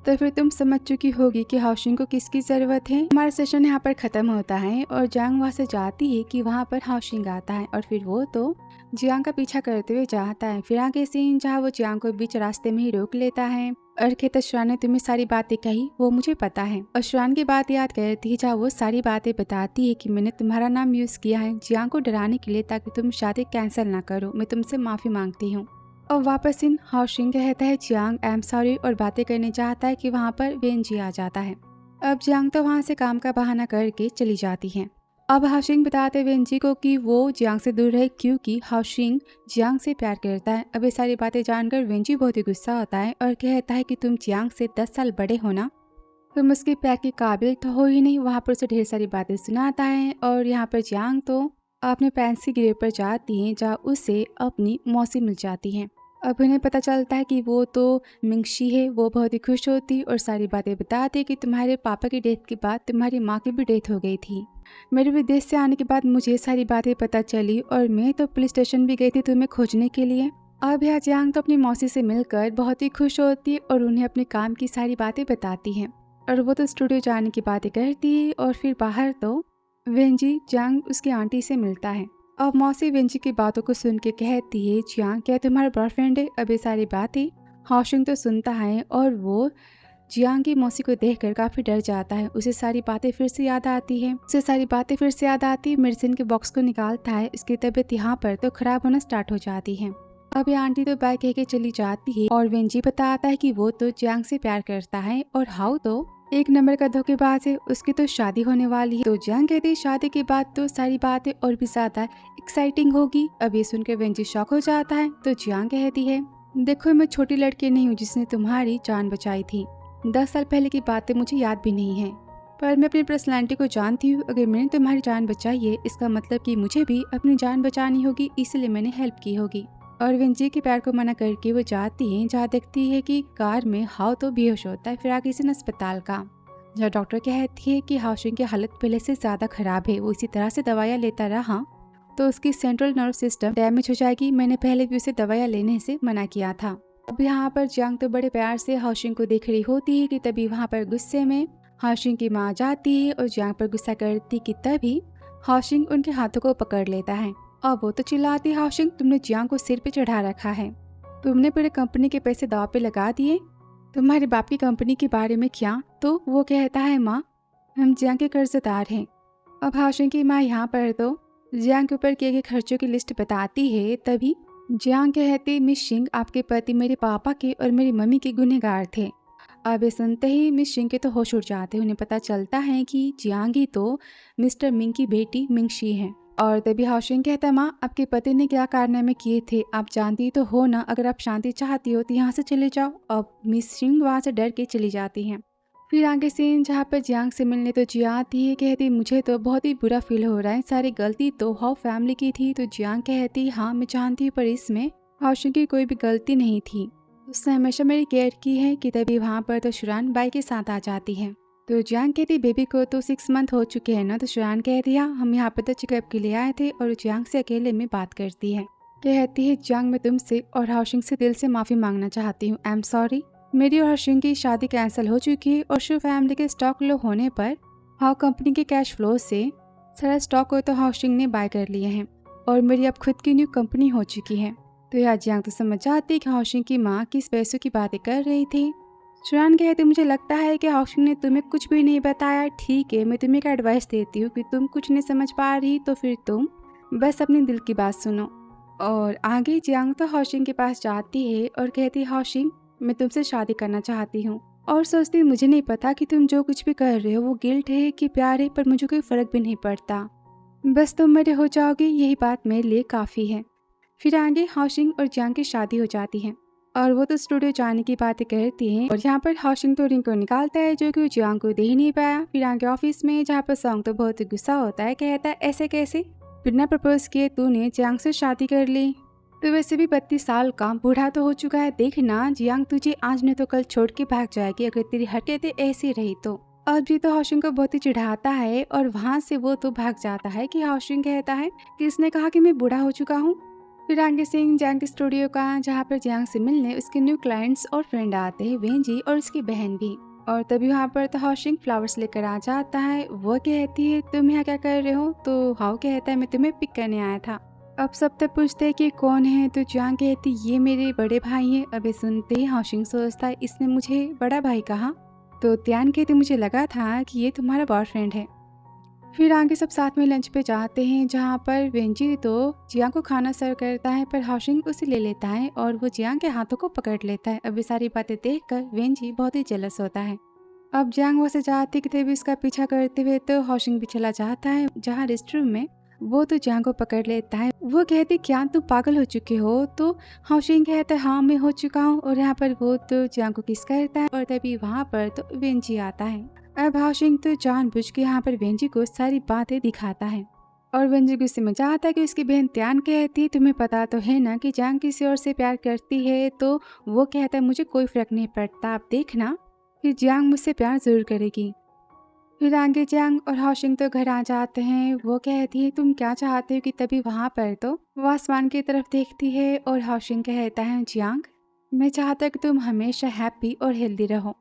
तो फिर तुम समझ चुकी होगी कि हाओशिंग को किसकी जरूरत है। हमारा सेशन यहाँ पर खत्म होता है और जियांग वहाँ से जाती है कि वहाँ पर हाओशिंग आता है और फिर वो तो जियांग का पीछा करते हुए जाता है। फिर आगे सीन जहाँ वो जियांग को बीच रास्ते में ही रोक लेता है और कहता शुरान ने तुम्हें सारी बातें कही, वो मुझे पता है। और शुरान की बात याद करती है जहाँ वो सारी बातें बताती है कि मैंने तुम्हारा नाम यूज किया है जियांग को डराने के लिए ताकि तुम शादी कैंसिल ना करो, मैं तुमसे माफी मांगती हूँ। और वापस इन हाउसिंग कहता है जियांग आई एम सॉरी और बातें करने जाता है कि वहाँ पर वेंजी आ जाता है। अब जियांग तो वहाँ से काम का बहाना करके चली जाती है। अब हाउसिंग बताते वेंजी को कि वो जियांग से दूर रहे क्योंकि हाउसिंग जियांग से प्यार करता है। अब ये सारी बातें जानकर वेंजी बहुत ही गुस्सा होता है और कहता है कि तुम जियांग से 10 साल बड़े हो ना, तुम उसके प्यार के काबिल तो हो ही नहीं। वहाँ पर उसे ढेर सारी बातें सुनाता है और यहाँ पर जियांग तो अपने पेरेंट्स की ग्रेव पर जाती हैं जहाँ उसे अपनी मौसी मिल जाती हैं। अब उन्हें पता चलता है कि वो तो मिंगशी है। वो बहुत ही खुश होती और सारी बातें बताती कि तुम्हारे पापा की डेथ के बाद तुम्हारी माँ की भी डेथ हो गई थी। मेरे विदेश से आने के बाद मुझे सारी बातें पता चली और मैं तो पुलिस स्टेशन भी गई थी तुम्हें खोजने के लिए। अब यहाँ जियांग तो अपनी मौसी से मिलकर बहुत ही खुश होती और उन्हें अपने काम की सारी बातें बताती हैं और वो तो स्टूडियो जाने की बातें करती है। और फिर बाहर तो वेंजी जियांग उसकी आंटी से मिलता है। अब मौसी वेंजी की बातों को सुन के कहती है जियांग क्या तुम्हारा बॉयफ्रेंड है। अब ये सारी बातें हाउसिंग तो सुनता है और वो जियांग की मौसी को देखकर काफी डर जाता है। उसे सारी बातें फिर से याद आती है। मेडिसिन के बॉक्स को निकालता है। उसकी तबीयत यहाँ पर तो खराब होना स्टार्ट हो जाती है। अब ये आंटी तो बाय कह के चली जाती है और वेंजी बताता है कि वो तो जियांग से प्यार करता है और हाउ तो एक नंबर का धोखेबाज है। उसकी तो शादी होने वाली है। तो जियांग कहती है शादी के बाद तो सारी बातें और भी ज्यादा एक्साइटिंग होगी। अब ये सुनकर वेंजी शॉक हो जाता है। तो जियांग कहती है देखो मैं छोटी लड़की नहीं हूँ जिसने तुम्हारी जान बचाई थी। 10 साल पहले की बातें मुझे याद भी नहीं है, पर मैं अपनी पर्सनालिटी को जानती हूँ। अगर मैंने तुम्हारी जान बचाई है इसका मतलब कि मुझे भी अपनी जान बचानी होगी, इसलिए मैंने हेल्प की होगी। और वेंजी के प्यार को मना करके वो जाती है जहाँ देखती है कि कार में हाउ तो बेहोश होता है। फिर आगे से अस्पताल का जहाँ डॉक्टर कहती है कि हाउसिंग की हालत पहले से ज्यादा खराब है। वो इसी तरह से दवाइयाँ लेता रहा तो उसकी सेंट्रल नर्व सिस्टम डैमेज हो जाएगी। मैंने पहले भी उसे दवाइयाँ लेने से मना किया था। अब यहाँ पर जियांग तो बड़े प्यार से हाउसिंग को देख रही होती है कि तभी वहाँ पर गुस्से में हाउसिंग की माँ जाती है और जियांग पर गुस्सा करती कि तभी हाउसिंग उनके हाथों को पकड़ लेता है। अब वो तो चिल्लाती हाउसिंग तुमने जियांग को सिर पे चढ़ा रखा है, तुमने पूरे कंपनी के पैसे दाव पे लगा दिए, तुम्हारे बाप की कंपनी के बारे में क्या। तो वो कहता है माँ हम जियांग के कर्जदार हैं। अब हाउसिंग की माँ यहाँ पर तो जियांग के ऊपर किए गए खर्चों की लिस्ट बताती है। तभी जियांग कहती मिस सिंह आपके पति मेरे पापा के और मेरी मम्मी के गुनहगार थे। अब ये सुनते ही मिस सिंह के तो होश उड़ जाते हैं। उन्हें पता चलता है कि जियांग ही तो मिस्टर मिंग की बेटी मिंगशी है। और तभी हाउसिंग कहता है माँ आपके पति ने क्या कारनामे किए थे आप जानती तो हो ना, अगर आप शांति चाहती हो तो यहाँ से चले जाओ। अब मिस सिंह वहाँ से डर के चली जाती हैं। फिर आगे सीन जहाँ पर जियांग से मिलने तो जिया आती है। कहती मुझे तो बहुत ही बुरा फील हो रहा है, सारी गलती तो हाउ फैमिली की थी। तो जियांग कहती हाँ मैं जानती हूँ पर इसमें हाउसिंग की कोई भी गलती नहीं थी, उसने हमेशा मेरी केयर की है। कि तभी वहाँ पर तो शुरान बाई के साथ आ जाती है। तो जियांग कहती बेबी को तो 6 मंथ हो चुके हैं ना। तो शुरान कहती है हम यहाँ पर तो चेकअप के लिए आए थे। और जियांग से अकेले में बात करती है। कहती है जियांग मैं तुमसे और हाउसिंग से दिल से माफी मांगना चाहती हूँ। आई एम सॉरी, मेरी और हाउसिंग की शादी कैंसिल हो चुकी है और शू फैमिली के स्टॉक लो होने पर हाउ कंपनी के कैश फ्लो से सारा स्टॉक को तो हाउसिंग ने बाय कर लिए हैं और मेरी अब खुद की न्यू कंपनी हो चुकी है। तो यहाँ जियांग तो समझ जाती कि हाउसिंग की माँ किस पैसों की बातें कर रही थी। शुरान कहते मुझे लगता है कि हाउसिंग ने तुम्हें कुछ भी नहीं बताया। ठीक है मैं तुम्हें एक एडवाइस देती हूँ कि तुम कुछ नहीं समझ पा रही तो फिर तुम बस अपने दिल की बात सुनो। और आगे जियांग तो हाउसिंग के पास जाती है और कहती हाउसिंग मैं तुमसे शादी करना चाहती हूँ। और सोचती मुझे नहीं पता कि तुम जो कुछ भी कर रहे हो वो गिल्ट है कि प्यार है, पर मुझे कोई फर्क भी नहीं पड़ता, बस तुम मेरे हो जाओगे यही बात मेरे लिए काफ़ी है। फिर आगे हाउसिंग और जियांग की शादी हो जाती है और वो तो स्टूडियो जाने की बातें करती हैं। और यहाँ पर हाउसिंग तो रिंग को निकालता है जो कि वो जियांग को दे ही नहीं पाया। फिर आगे ऑफिस में जहाँ पर सॉन्ग तो बहुत गुस्सा होता है, कहता है ऐसे कैसे बिना प्रपोज किए तूने जियांग से शादी कर ली, तो वैसे भी 32 साल का बूढ़ा तो हो चुका है, देखना जियांग तुझे आज नहीं तो कल छोड़ के भाग जाएगी अगर तेरी हरकतें ऐसी रही तो। अब जी तो हाउसिंग को बहुत ही चिढ़ाता है और वहाँ से वो तो भाग जाता है कि हाउसिंग कहता है कि इसने कहा कि मैं बूढ़ा हो चुका हूँ। फिर आगे सिंह जियांग के स्टूडियो का जहाँ पर जियांग से मिलने उसके न्यू क्लाइंट्स और फ्रेंड आते हैं, वेंजी और उसकी बहन भी। और तभी वहाँ पर तो हाउसिंग फ्लावर्स लेकर आ जाता है। वो कहती है तुम यहाँ क्या कर रहे हो। तो हाउ कहता है मैं तुम्हें पिक करने आया था। अब सब तक पूछते हैं कि कौन है। तो जियांग कहती ये मेरे बड़े भाई हैं। अबे सुनते ही हाउसिंग सोचता है इसने मुझे बड़ा भाई कहा। तो त्यान कहती मुझे लगा था कि ये तुम्हारा बॉयफ्रेंड है। फिर आगे सब साथ में लंच पे जाते हैं, जहाँ पर वेंजी तो जियांग को खाना सर्व करता है, पर हाओशिंग उसे ले लेता है और वो जियांग के हाथों को पकड़ लेता है। अब ये सारी बातें देखकर वेंजी बहुत ही जेलस होता है। अब जियांग वहाँ से जाती कि तभी उसका पीछा करते हुए तो हाओशिंग भी चला जाता है, जहाँ रेस्ट रूम में वो तो जियांग को पकड़ लेता है। वो कहती क्या तुम पागल हो चुके हो? तो हाओशिंग कहता है हाँ मैं हो चुका हूँ, और यहाँ पर वो तो जियांग को किस करता है, और तभी वहाँ पर तो वेंजी आता है। अब हाओशिंग तो जानबूझ के यहाँ पर वेंजी को सारी बातें दिखाता है, और वेंजी गुस्से में जाता है कि उसकी बहन त्यान कहती है तुम्हें पता तो है ना कि जियांग किसी और से प्यार करती है। तो वो कहता है मुझे कोई फर्क नहीं पड़ता, आप देखना कि जियांग मुझसे प्यार जरूर करेगी। फिर आगे जियांग और हाओशिंग तो घर आ जाते हैं। वो कहती है तुम क्या चाहते हो, कि तभी वहाँ पर तो वो आसमान की तरफ देखती है और हाओशिंग कहता है जियांग मैं चाहता कि तुम हमेशा हैप्पी और हेल्दी रहो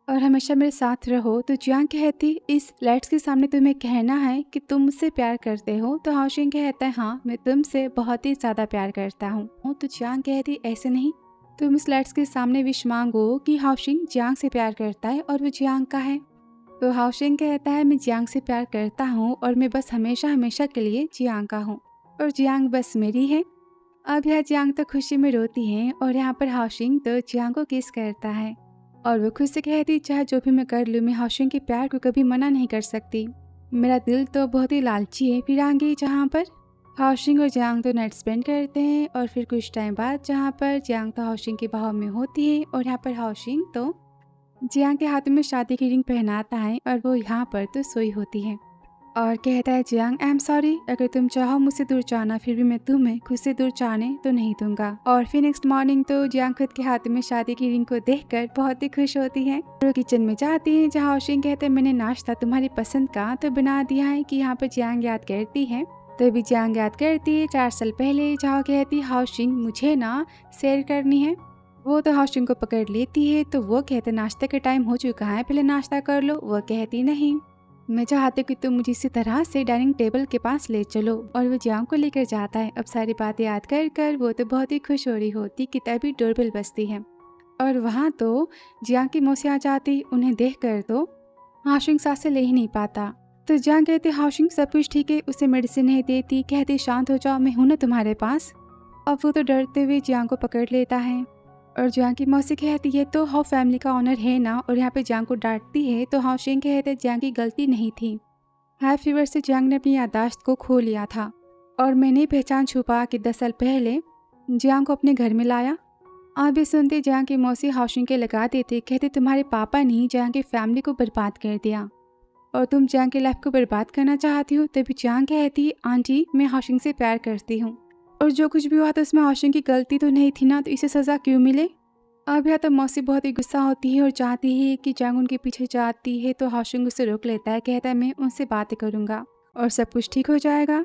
और हमेशा मेरे साथ रहो। तो जियांग कहती इस लाइट्स के सामने तुम्हें कहना है कि तुम मुझसे प्यार करते हो? तो हाओशिंग कहता है हाँ मैं तुमसे बहुत ही ज्यादा प्यार करता हूँ। तो जियांग कहती ऐसे नहीं, तुम इस लाइट्स के सामने विश मांगो कि हाओशिंग जियांग से प्यार करता है और वो जियांग का है। तो हाओशिंग कहता है मैं जियांग से प्यार करता हूँ और मैं बस हमेशा हमेशा के लिए जियांग का हूँ और जियांग बस मेरी है। अब यह जियांग तो खुशी में रोती है और यहाँ पर हाओशिंग तो जियांग को किस करता है और वो खुद से कहती चाहे जो भी मैं कर लूँ मैं हाओशिंग के प्यार को कभी मना नहीं कर सकती, मेरा दिल तो बहुत ही लालची है। फिर आगे जहाँ पर हाओशिंग और जियांग तो नाइट स्पेंड करते हैं और फिर कुछ टाइम बाद जहाँ पर जियांग तो हाओशिंग के बाहों में होती है और यहाँ पर हाओशिंग तो जियांग के हाथों में शादी की रिंग पहनाता है और वो यहाँ पर तो सोई होती है और कहता है जियांग आई एम सॉरी, अगर तुम चाहो मुझसे दूर जाना फिर भी मैं तुम्हें खुद से दूर जाने तो नहीं दूंगा। और फिर नेक्स्ट मॉर्निंग तो जियांग खुद के हाथ में शादी की रिंग को देखकर बहुत ही खुश होती है। वो किचन में जाती है जहाँ हाओशिंग कहते हैं मैंने नाश्ता तुम्हारी पसंद का तो बना दिया है। कि यहाँ पर जियांग याद करती है तो अभी जियांग याद करती है 4 साल पहले, जहाँ कहती हाओशिंग मुझे ना शेयर करनी है। वो तो हाओशिंग को पकड़ लेती है तो वो कहते नाश्ते का टाइम हो चुका है, पहले नाश्ता कर लो। वो कहती नहीं, मैं चाहती हूँ कि तुम मुझे इसी तरह से डाइनिंग टेबल के पास ले चलो। और वो जियांग को लेकर जाता है। अब सारी बातें याद कर कर वो तो बहुत ही खुश हो रही होती कि तभी डोरबेल बजती है और वहाँ तो जियांग की मौसी आ जाती। उन्हें देख कर तो हाओशिंग सांसें ले ही नहीं पाता। तो जियांग कहती हाओशिंग सब कुछ ठीक है, उसे मेडिसिन नहीं देती, कहती शांत हो जाओ मैं हूं ना तुम्हारे पास। अब वो तो डरते हुए जियांग को पकड़ लेता है और जियांग की मौसी कहती है तो हाउ फैमिली का ऑनर है ना, और यहाँ पे जियांग को डांटती है। तो हाओशिंग कहते जियांग की गलती नहीं थी, हाई फीवर से जियांग ने अपनी याददाश्त को खो लिया था और मैंने पहचान छुपा कि 10 साल पहले जियांग को अपने घर में लाया। आप भी सुनते जियांग की मौसी हाओशिंग के लगा देते, कहते तुम्हारे पापा ने जियांग की फैमिली को बर्बाद कर दिया और तुम जियांग की लाइफ को बर्बाद करना चाहती हो। तभी जियांग कहती आंटी मैं हाओशिंग से प्यार करती हूँ और जो कुछ भी हुआ तो उसमें हाओशिंग की गलती तो नहीं थी ना, तो इसे सजा क्यों मिले। अब यहाँ तो मौसी बहुत ही गुस्सा होती है और चाहती है कि जियांग उनके पीछे जाती है तो हाओशिंग उसे रोक लेता है, कहता है मैं उनसे बातें करूंगा और सब कुछ ठीक हो जाएगा।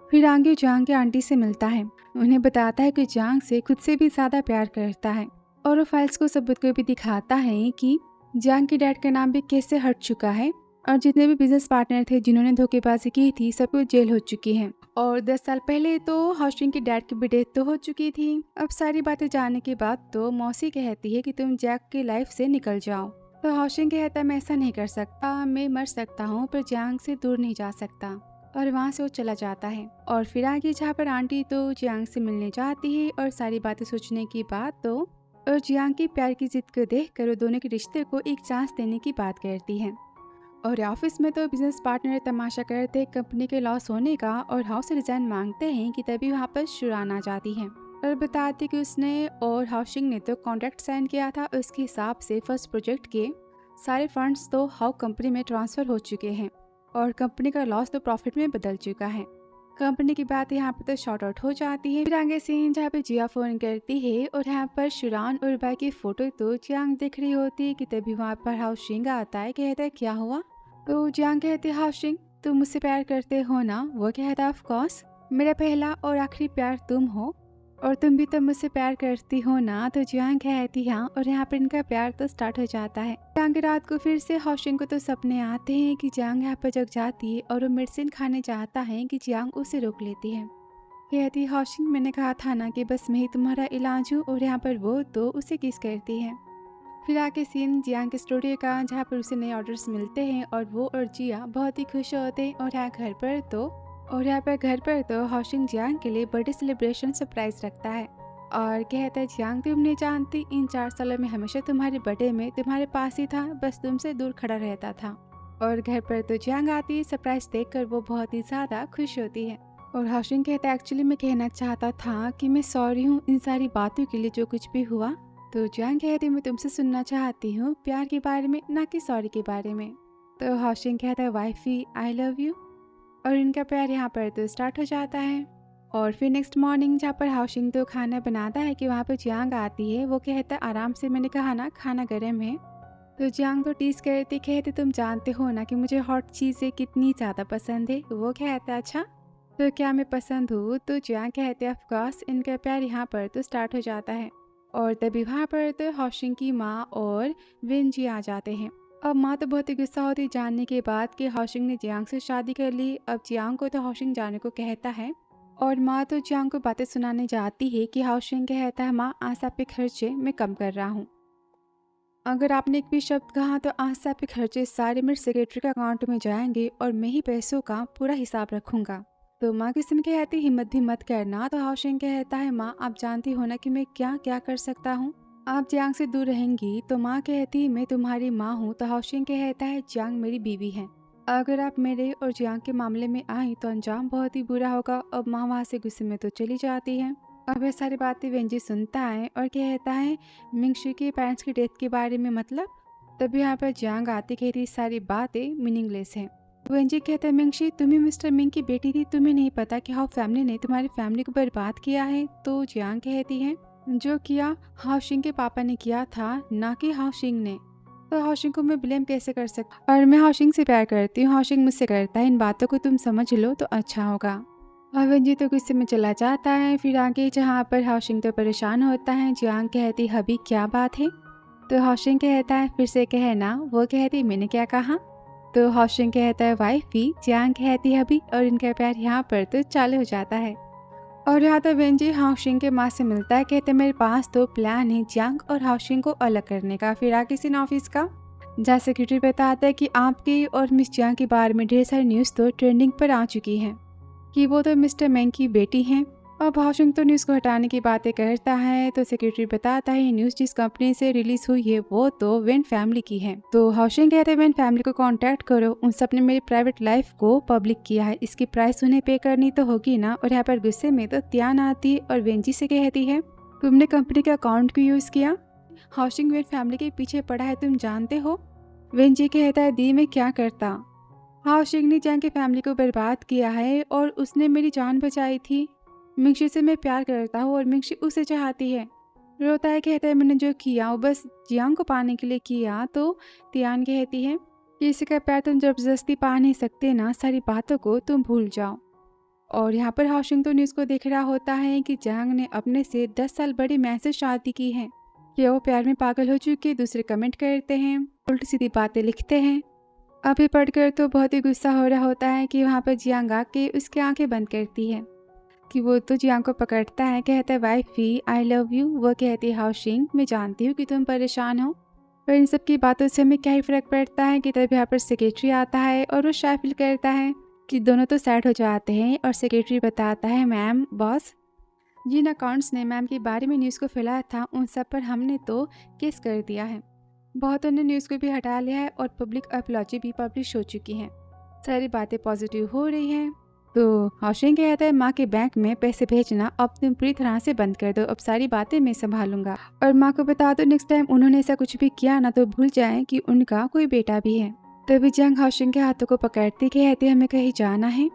फिर आगे जियांग के आंटी से मिलता है, उन्हें बताता है कि जियांग से खुद से भी ज्यादा प्यार करता है और वो फाइल्स को सबूत को भी दिखाता है कि जियांग के डैड का नाम भी कैसे हट चुका है और जितने भी बिजनेस पार्टनर थे जिन्होंने धोखेबाजी की थी सब कुछ जेल हो चुकी हैं। और 10 साल पहले तो हाओशिंग की डैड की भी डेथ तो हो चुकी थी। अब सारी बातें जानने के बाद तो मौसी कहती है कि तुम जैक की लाइफ से निकल जाओ। तो हाओशिंग कहता है मैं ऐसा नहीं कर सकता, मैं मर सकता हूँ पर जियांग से दूर नहीं जा सकता। और वहाँ से वो चला जाता है। और फिर आगे जहाँ पर आंटी तो जियांग से मिलने जाती है और सारी बातें सोचने के बाद तो और जियांग की प्यार की जिद को देख कर वो दोनों के रिश्ते को एक चांस देने की बात करती है। और ऑफिस में तो बिजनेस पार्टनर तमाशा करते कंपनी के लॉस होने का और हाउस से रिजाइन मांगते हैं कि तभी वहाँ पर शुरान आ जाती है और बताती कि उसने और हाओशिंग ने तो कॉन्ट्रैक्ट साइन किया था, उसके हिसाब से फर्स्ट प्रोजेक्ट के सारे फंड्स तो हाउ कंपनी में ट्रांसफर हो चुके हैं और कंपनी का लॉस तो प्रॉफिट में बदल चुका है। कंपनी की बात यहाँ पे तो शॉर्ट आउट हो जाती है। फिर आगे सीन जहाँ पे जिया फोन करती है और यहाँ पर शुरान और बाई की फोटो तो जियांग देख रही होती है कि तभी वहाँ पर हाओशिंग आता है, कहता है क्या हुआ। तो जियांग कहते हाओशिंग तुम मुझसे प्यार करते हो ना। वो कहता ऑफ कोर्स, मेरा पहला और आखिरी प्यार तुम हो और तुम भी तो मुझसे प्यार करती हो ना। तो जियांग कहती हाँ और यहाँ पर इनका प्यार तो स्टार्ट हो जाता है। जियांग रात को फिर से हाओशिंग को तो सपने आते हैं कि जियांग यहाँ पर जग जाती है और वो मेडिसिन खाने चाहता है कि जियांग उसे रोक लेती है। कहती हाओशिंग मैंने कहा था ना कि बस मैं ही तुम्हारा इलाज हूँ। और यहाँ पर वो तो उसे किस करती है। फिर आगे सीन जियांग के स्टूडियो का, जहाँ पर उसे नए ऑर्डर्स मिलते हैं और वो और जिया बहुत ही खुश होते हैं। और यहाँ पर घर पर तो हाओशिंग जियांग के लिए बर्थडे सेलिब्रेशन सरप्राइज रखता है और कहता है, जियांग तुम नहीं जानती, इन 4 सालों में हमेशा तुम्हारे बर्थडे में तुम्हारे पास ही था, बस तुमसे दूर खड़ा रहता था। और घर पर तो जियांग आती है, सरप्राइज देखकर वो बहुत ही ज़्यादा खुश होती है। और हाओशिंग कहता है, एक्चुअली मैं कहना चाहता था कि मैं सॉरी हूँ इन सारी बातों के लिए जो कुछ भी हुआ। तो जियांग कहती है, मैं तुमसे सुनना चाहती हूँ प्यार के बारे में, ना कि सॉरी के बारे में। तो हाओशिंग कहता है, वाइफी आई लव यू। और इनका प्यार यहाँ पर तो स्टार्ट हो जाता है। और फिर नेक्स्ट मॉर्निंग, जहाँ पर हाओशिंग तो खाना बनाता है कि वहाँ पर जियांग आती है। वो कहता है, आराम से, मैंने कहा ना खाना गर्म है। तो जियांग तो टीज करती, कहते तुम जानते हो ना कि मुझे हॉट चीज़ें कितनी ज़्यादा पसंद है। वो कहता है, अच्छा तो क्या मैं पसंद हूँ? तो जियांग कहते हैं, ऑफकोर्स। इनका प्यार यहाँ पर तो स्टार्ट हो जाता है। और तभी वहाँ पर तो हाओशिंग की माँ और विनजी आ जाते हैं। अब माँ तो बहुत ही गुस्सा होती जानने के बाद कि हाओशिंग ने जियांग से शादी कर ली। अब जियांग को तो हाओशिंग जाने को कहता है और माँ तो जियांग को बातें सुनाने जाती है कि हाओशिंग कहता है, माँ आज से आपके खर्चे मैं कम कर रहा हूँ। अगर आपने एक भी शब्द कहा तो आज से आपके खर्चे सारे मेरे सेक्रेटरी के अकाउंट में जाएंगे और मैं ही पैसों का पूरा हिसाब रखूंगा। तो माँ किसी में कहती, हिम्मत भी मत करना। तो हाओशिंग कहता है, माँ आप जानती हो ना कि मैं क्या क्या कर सकता हूँ, आप जियांग से दूर रहेंगी। तो माँ कहती, मैं तुम्हारी माँ हूँ। तो हाओशिंग कहता है, जियांग मेरी बीवी है, अगर आप मेरे और जियांग के मामले में आई तो अंजाम बहुत ही बुरा होगा। अब माँ वहाँ से गुस्से में तो चली जाती है। अब ये सारी बातें वेंजी सुनता है और कहता है, मिंगशी के पेरेंट्स की डेथ के बारे में मतलब। तभी यहाँ पर जियांग आती, कहती सारी बातें मीनिंगलेस हैं। वेंजी कहता है, मिंगशी तुम ही मिस्टर मिंग की बेटी थी, तुम्हें नहीं पता कि हाउ फैमिली ने तुम्हारी फैमिली को बर्बाद किया है। तो जियांग कहती है, जो किया हाओशिंग के पापा ने किया था, ना कि हाओशिंग ने। तो हाओशिंग को मैं ब्लेम कैसे कर सकती, और मैं हाओशिंग से प्यार करती हूँ, हाओशिंग मुझसे करता है, इन बातों को तुम समझ लो तो अच्छा होगा। और वेंजी तो गुस्से में चला जाता है। फिर आगे जहाँ पर हाओशिंग तो परेशान होता है, जियांग कहती, हबी क्या बात है? तो हाओशिंग कहता है, फिर से कहना। वो कहती, मैंने क्या कहा? तो हाओशिंग कहता है, वाइफी। जियांग कहती है, हबी। और इनका प्यार यहाँ पर तो चालू हो जाता है। और यहाँ तो वेंजी हाओशिंग के माँ से मिलता है, कहते मेरे पास तो प्लान है जियांग और हाओशिंग को अलग करने का। फिर आगे सीन ऑफिस का, जहाँ सेक्रेटरी बताता है कि आपकी और मिस जियांग के बारे में ढेर सारी न्यूज़ तो ट्रेंडिंग पर आ चुकी हैं कि वो तो मिस्टर मेंग की बेटी हैं। अब हाओशिंग तो न्यूज़ को हटाने की बातें करता है। तो सेक्रेटरी बताता है, न्यूज़ जिस कंपनी से रिलीज हुई है वो तो वेन फैमिली की है। तो हाओशिंग कहते हैं, वेन फैमिली को कांटेक्ट करो, उन सब ने मेरी प्राइवेट लाइफ को पब्लिक किया है, इसकी प्राइस उन्हें पे करनी तो होगी ना। और यहाँ पर गुस्से में तो त्यान आती है और वेंजी से कहती है, तुमने कंपनी के अकाउंट क्यों यूज़ किया? हाओशिंग वेन फैमिली के पीछे पड़ा है, तुम जानते हो? वेंजी कहता है, दी मैं क्या करता? हाओशिंग ने जियांग की फैमिली को बर्बाद किया है और उसने मेरी जान बचाई थी। मिंगशी से मैं प्यार करता हूँ और मिंगशी उसे चाहती है। रोता है, कहता है मैंने जो किया वो बस जियांग को पाने के लिए किया। तो तियान कहती है, किसी का प्यार तुम जबरदस्ती पा नहीं सकते ना, सारी बातों को तुम भूल जाओ। और यहाँ पर हाओशिंग तो न्यूज़ को देख रहा होता है कि जियांग ने अपने से 10 साल बड़े मैन से शादी की है कि वो प्यार में पागल हो चुके, दूसरे कमेंट करते हैं, उल्टी सीधी बातें लिखते हैं। अभी पढ़कर तो बहुत ही गुस्सा हो रहा होता है कि वहाँ पर जियांग आके उसकी आंखें बंद करती है कि वो तो जियांग को पकड़ता है, कहता है वाइफी आई लव यू। वो कहती है, हाओशिंग मैं जानती हूँ कि तुम परेशान हो, पर इन सब की बातों से हमें क्या ही फर्क पड़ता है। कि तब यहाँ पर सेक्रेटरी आता है और वो शायद फील करता है कि दोनों तो सैड हो जाते हैं। और सेक्रेटरी बताता है, मैम बॉस, जिन अकाउंट्स ने मैम के बारे में न्यूज़ को फैलाया था उन सब पर हमने तो केस कर दिया है, बहुतों ने न्यूज़ को भी हटा लिया है और पब्लिक अपलॉजी भी पब्लिश हो चुकी हैं, सारी बातें पॉजिटिव हो रही हैं। तो हाओशिंग कहता है, माँ के बैंक में पैसे भेजना अब तुम पूरी तरह से बंद कर दो, अब सारी बातें मैं संभालूंगा। और माँ को बता दो नेक्स्ट टाइम उन्होंने ऐसा कुछ भी किया ना तो भूल जाएं कि उनका कोई बेटा भी है। तभी जियांग हाओशिंग के हाथों को पकड़ती कहती है, हमें कहीं जाना है।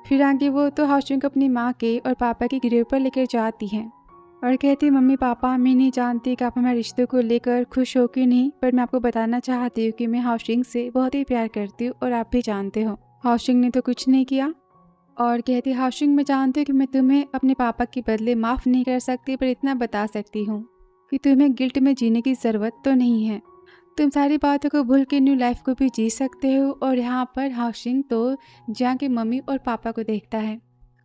फिर आगे वो तो हाओशिंग को अपनी माँ के और पापा की ग्रेव पर लेकर जाती है और कहती, मम्मी पापा मैं नहीं जानती कि आप हमारे रिश्ते को लेकर खुश हो कि नहीं, पर मैं आपको बताना चाहती हूँ कि मैं हाओशिंग से बहुत ही प्यार करती हूँ और आप भी जानते हो हाओशिंग ने तो कुछ नहीं किया। और कहती, हाओशिंग मैं जानती हूँ कि मैं तुम्हें अपने पापा के बदले माफ़ नहीं कर सकती, पर इतना बता सकती हूँ कि तुम्हें गिल्ट में जीने की ज़रूरत तो नहीं है, तुम सारी बातों को भूल के न्यू लाइफ को भी जी सकते हो। और यहाँ पर हाओशिंग तो जियांग के मम्मी और पापा को देखता है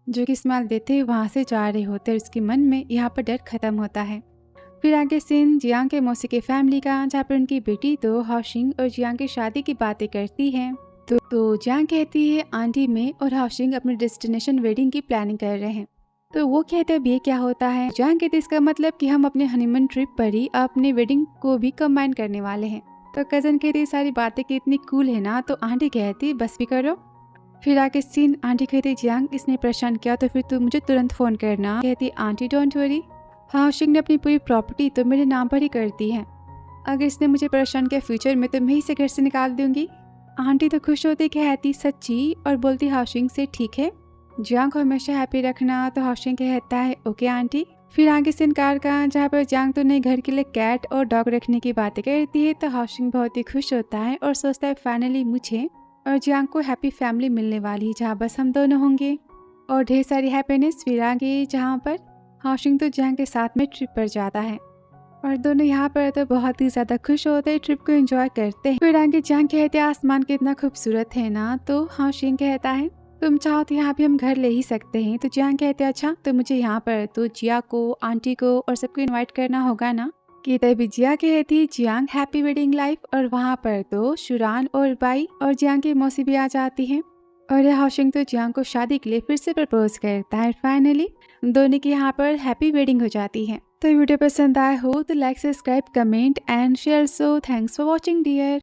जो कि स्माइल देते वहाँ से जा रहे होते हैं, उसके मन में यहाँ पर डर खत्म होता है। फिर आगे सीन जियांग के मौसी के फैमिली का, जहाँ पर उनकी बेटी तो हाओशिंग और जियांग की शादी की बातें करती है। तो जियांग कहती है आंटी मैं और हाओशिंग अपने डेस्टिनेशन वेडिंग की प्लानिंग कर रहे हैं। तो वो कहते अब ये क्या होता है। जियांग कहती इसका मतलब कि हम अपने हनीमून ट्रिप पर ही अपने वेडिंग को भी कंबाइन करने वाले हैं। तो कजन कहती सारी बातें कितनी कूल है ना। तो आंटी कहती बस भी करो। फिर आगे सीन आंटी कहती जियांग इसने परेशान किया तो फिर तू मुझे तुरंत फोन करना। कहती आंटी डोंट वरी, हाओशिंग ने अपनी पूरी प्रॉपर्टी तो मेरे नाम पर ही कर दी है। अगर इसने मुझे परेशान किया फ्यूचर में तो मैं इसे घर से निकाल दूंगी। आंटी तो खुश होती कहती सच्ची, और बोलती हाओशिंग से ठीक है, जियांग को हमेशा हैप्पी रखना। तो हाओशिंग कहता है ओके आंटी। फिर आगे सीन कार का, जहाँ पर जियांग तो नए घर के लिए कैट और डॉग रखने की बातें करती है। तो हाओशिंग बहुत ही खुश होता है और सोचता है फाइनली मुझे और जियांग को हैप्पी फैमिली मिलने वाली है, जहाँ बस हम दोनों होंगे और ढेर सारी हैप्पीनेस। फिर आगे जहाँ पर हाओशिंग तो जियांग के साथ में ट्रिप पर जाता है और दोनों यहाँ पर तो बहुत ही ज्यादा खुश होते हैं, ट्रिप को एंजॉय करते हैं। फिर आगे जियांग कहते हैं आसमान कितना खूबसूरत है ना। तो हाओशिंग कहता है तुम चाहो तो यहाँ भी हम घर ले ही सकते हैं। तो जियांग कहते हैं अच्छा तो मुझे यहाँ पर तो जिया को, आंटी को और सबको इनवाइट करना होगा ना। कि तभी जिया कहती जियांग हैप्पी वेडिंग लाइफ। और वहाँ पर तो शुरान और बाई और जियांग की मौसी भी आ जाती हैं और हाओशिंग तो जियांग को शादी के लिए फिर से प्रपोज करता है। फाइनली दोनों की यहाँ पर हैप्पी वेडिंग हो जाती है। तो वीडियो पसंद आया हो तो like, subscribe, comment and share. So thanks for watching dear.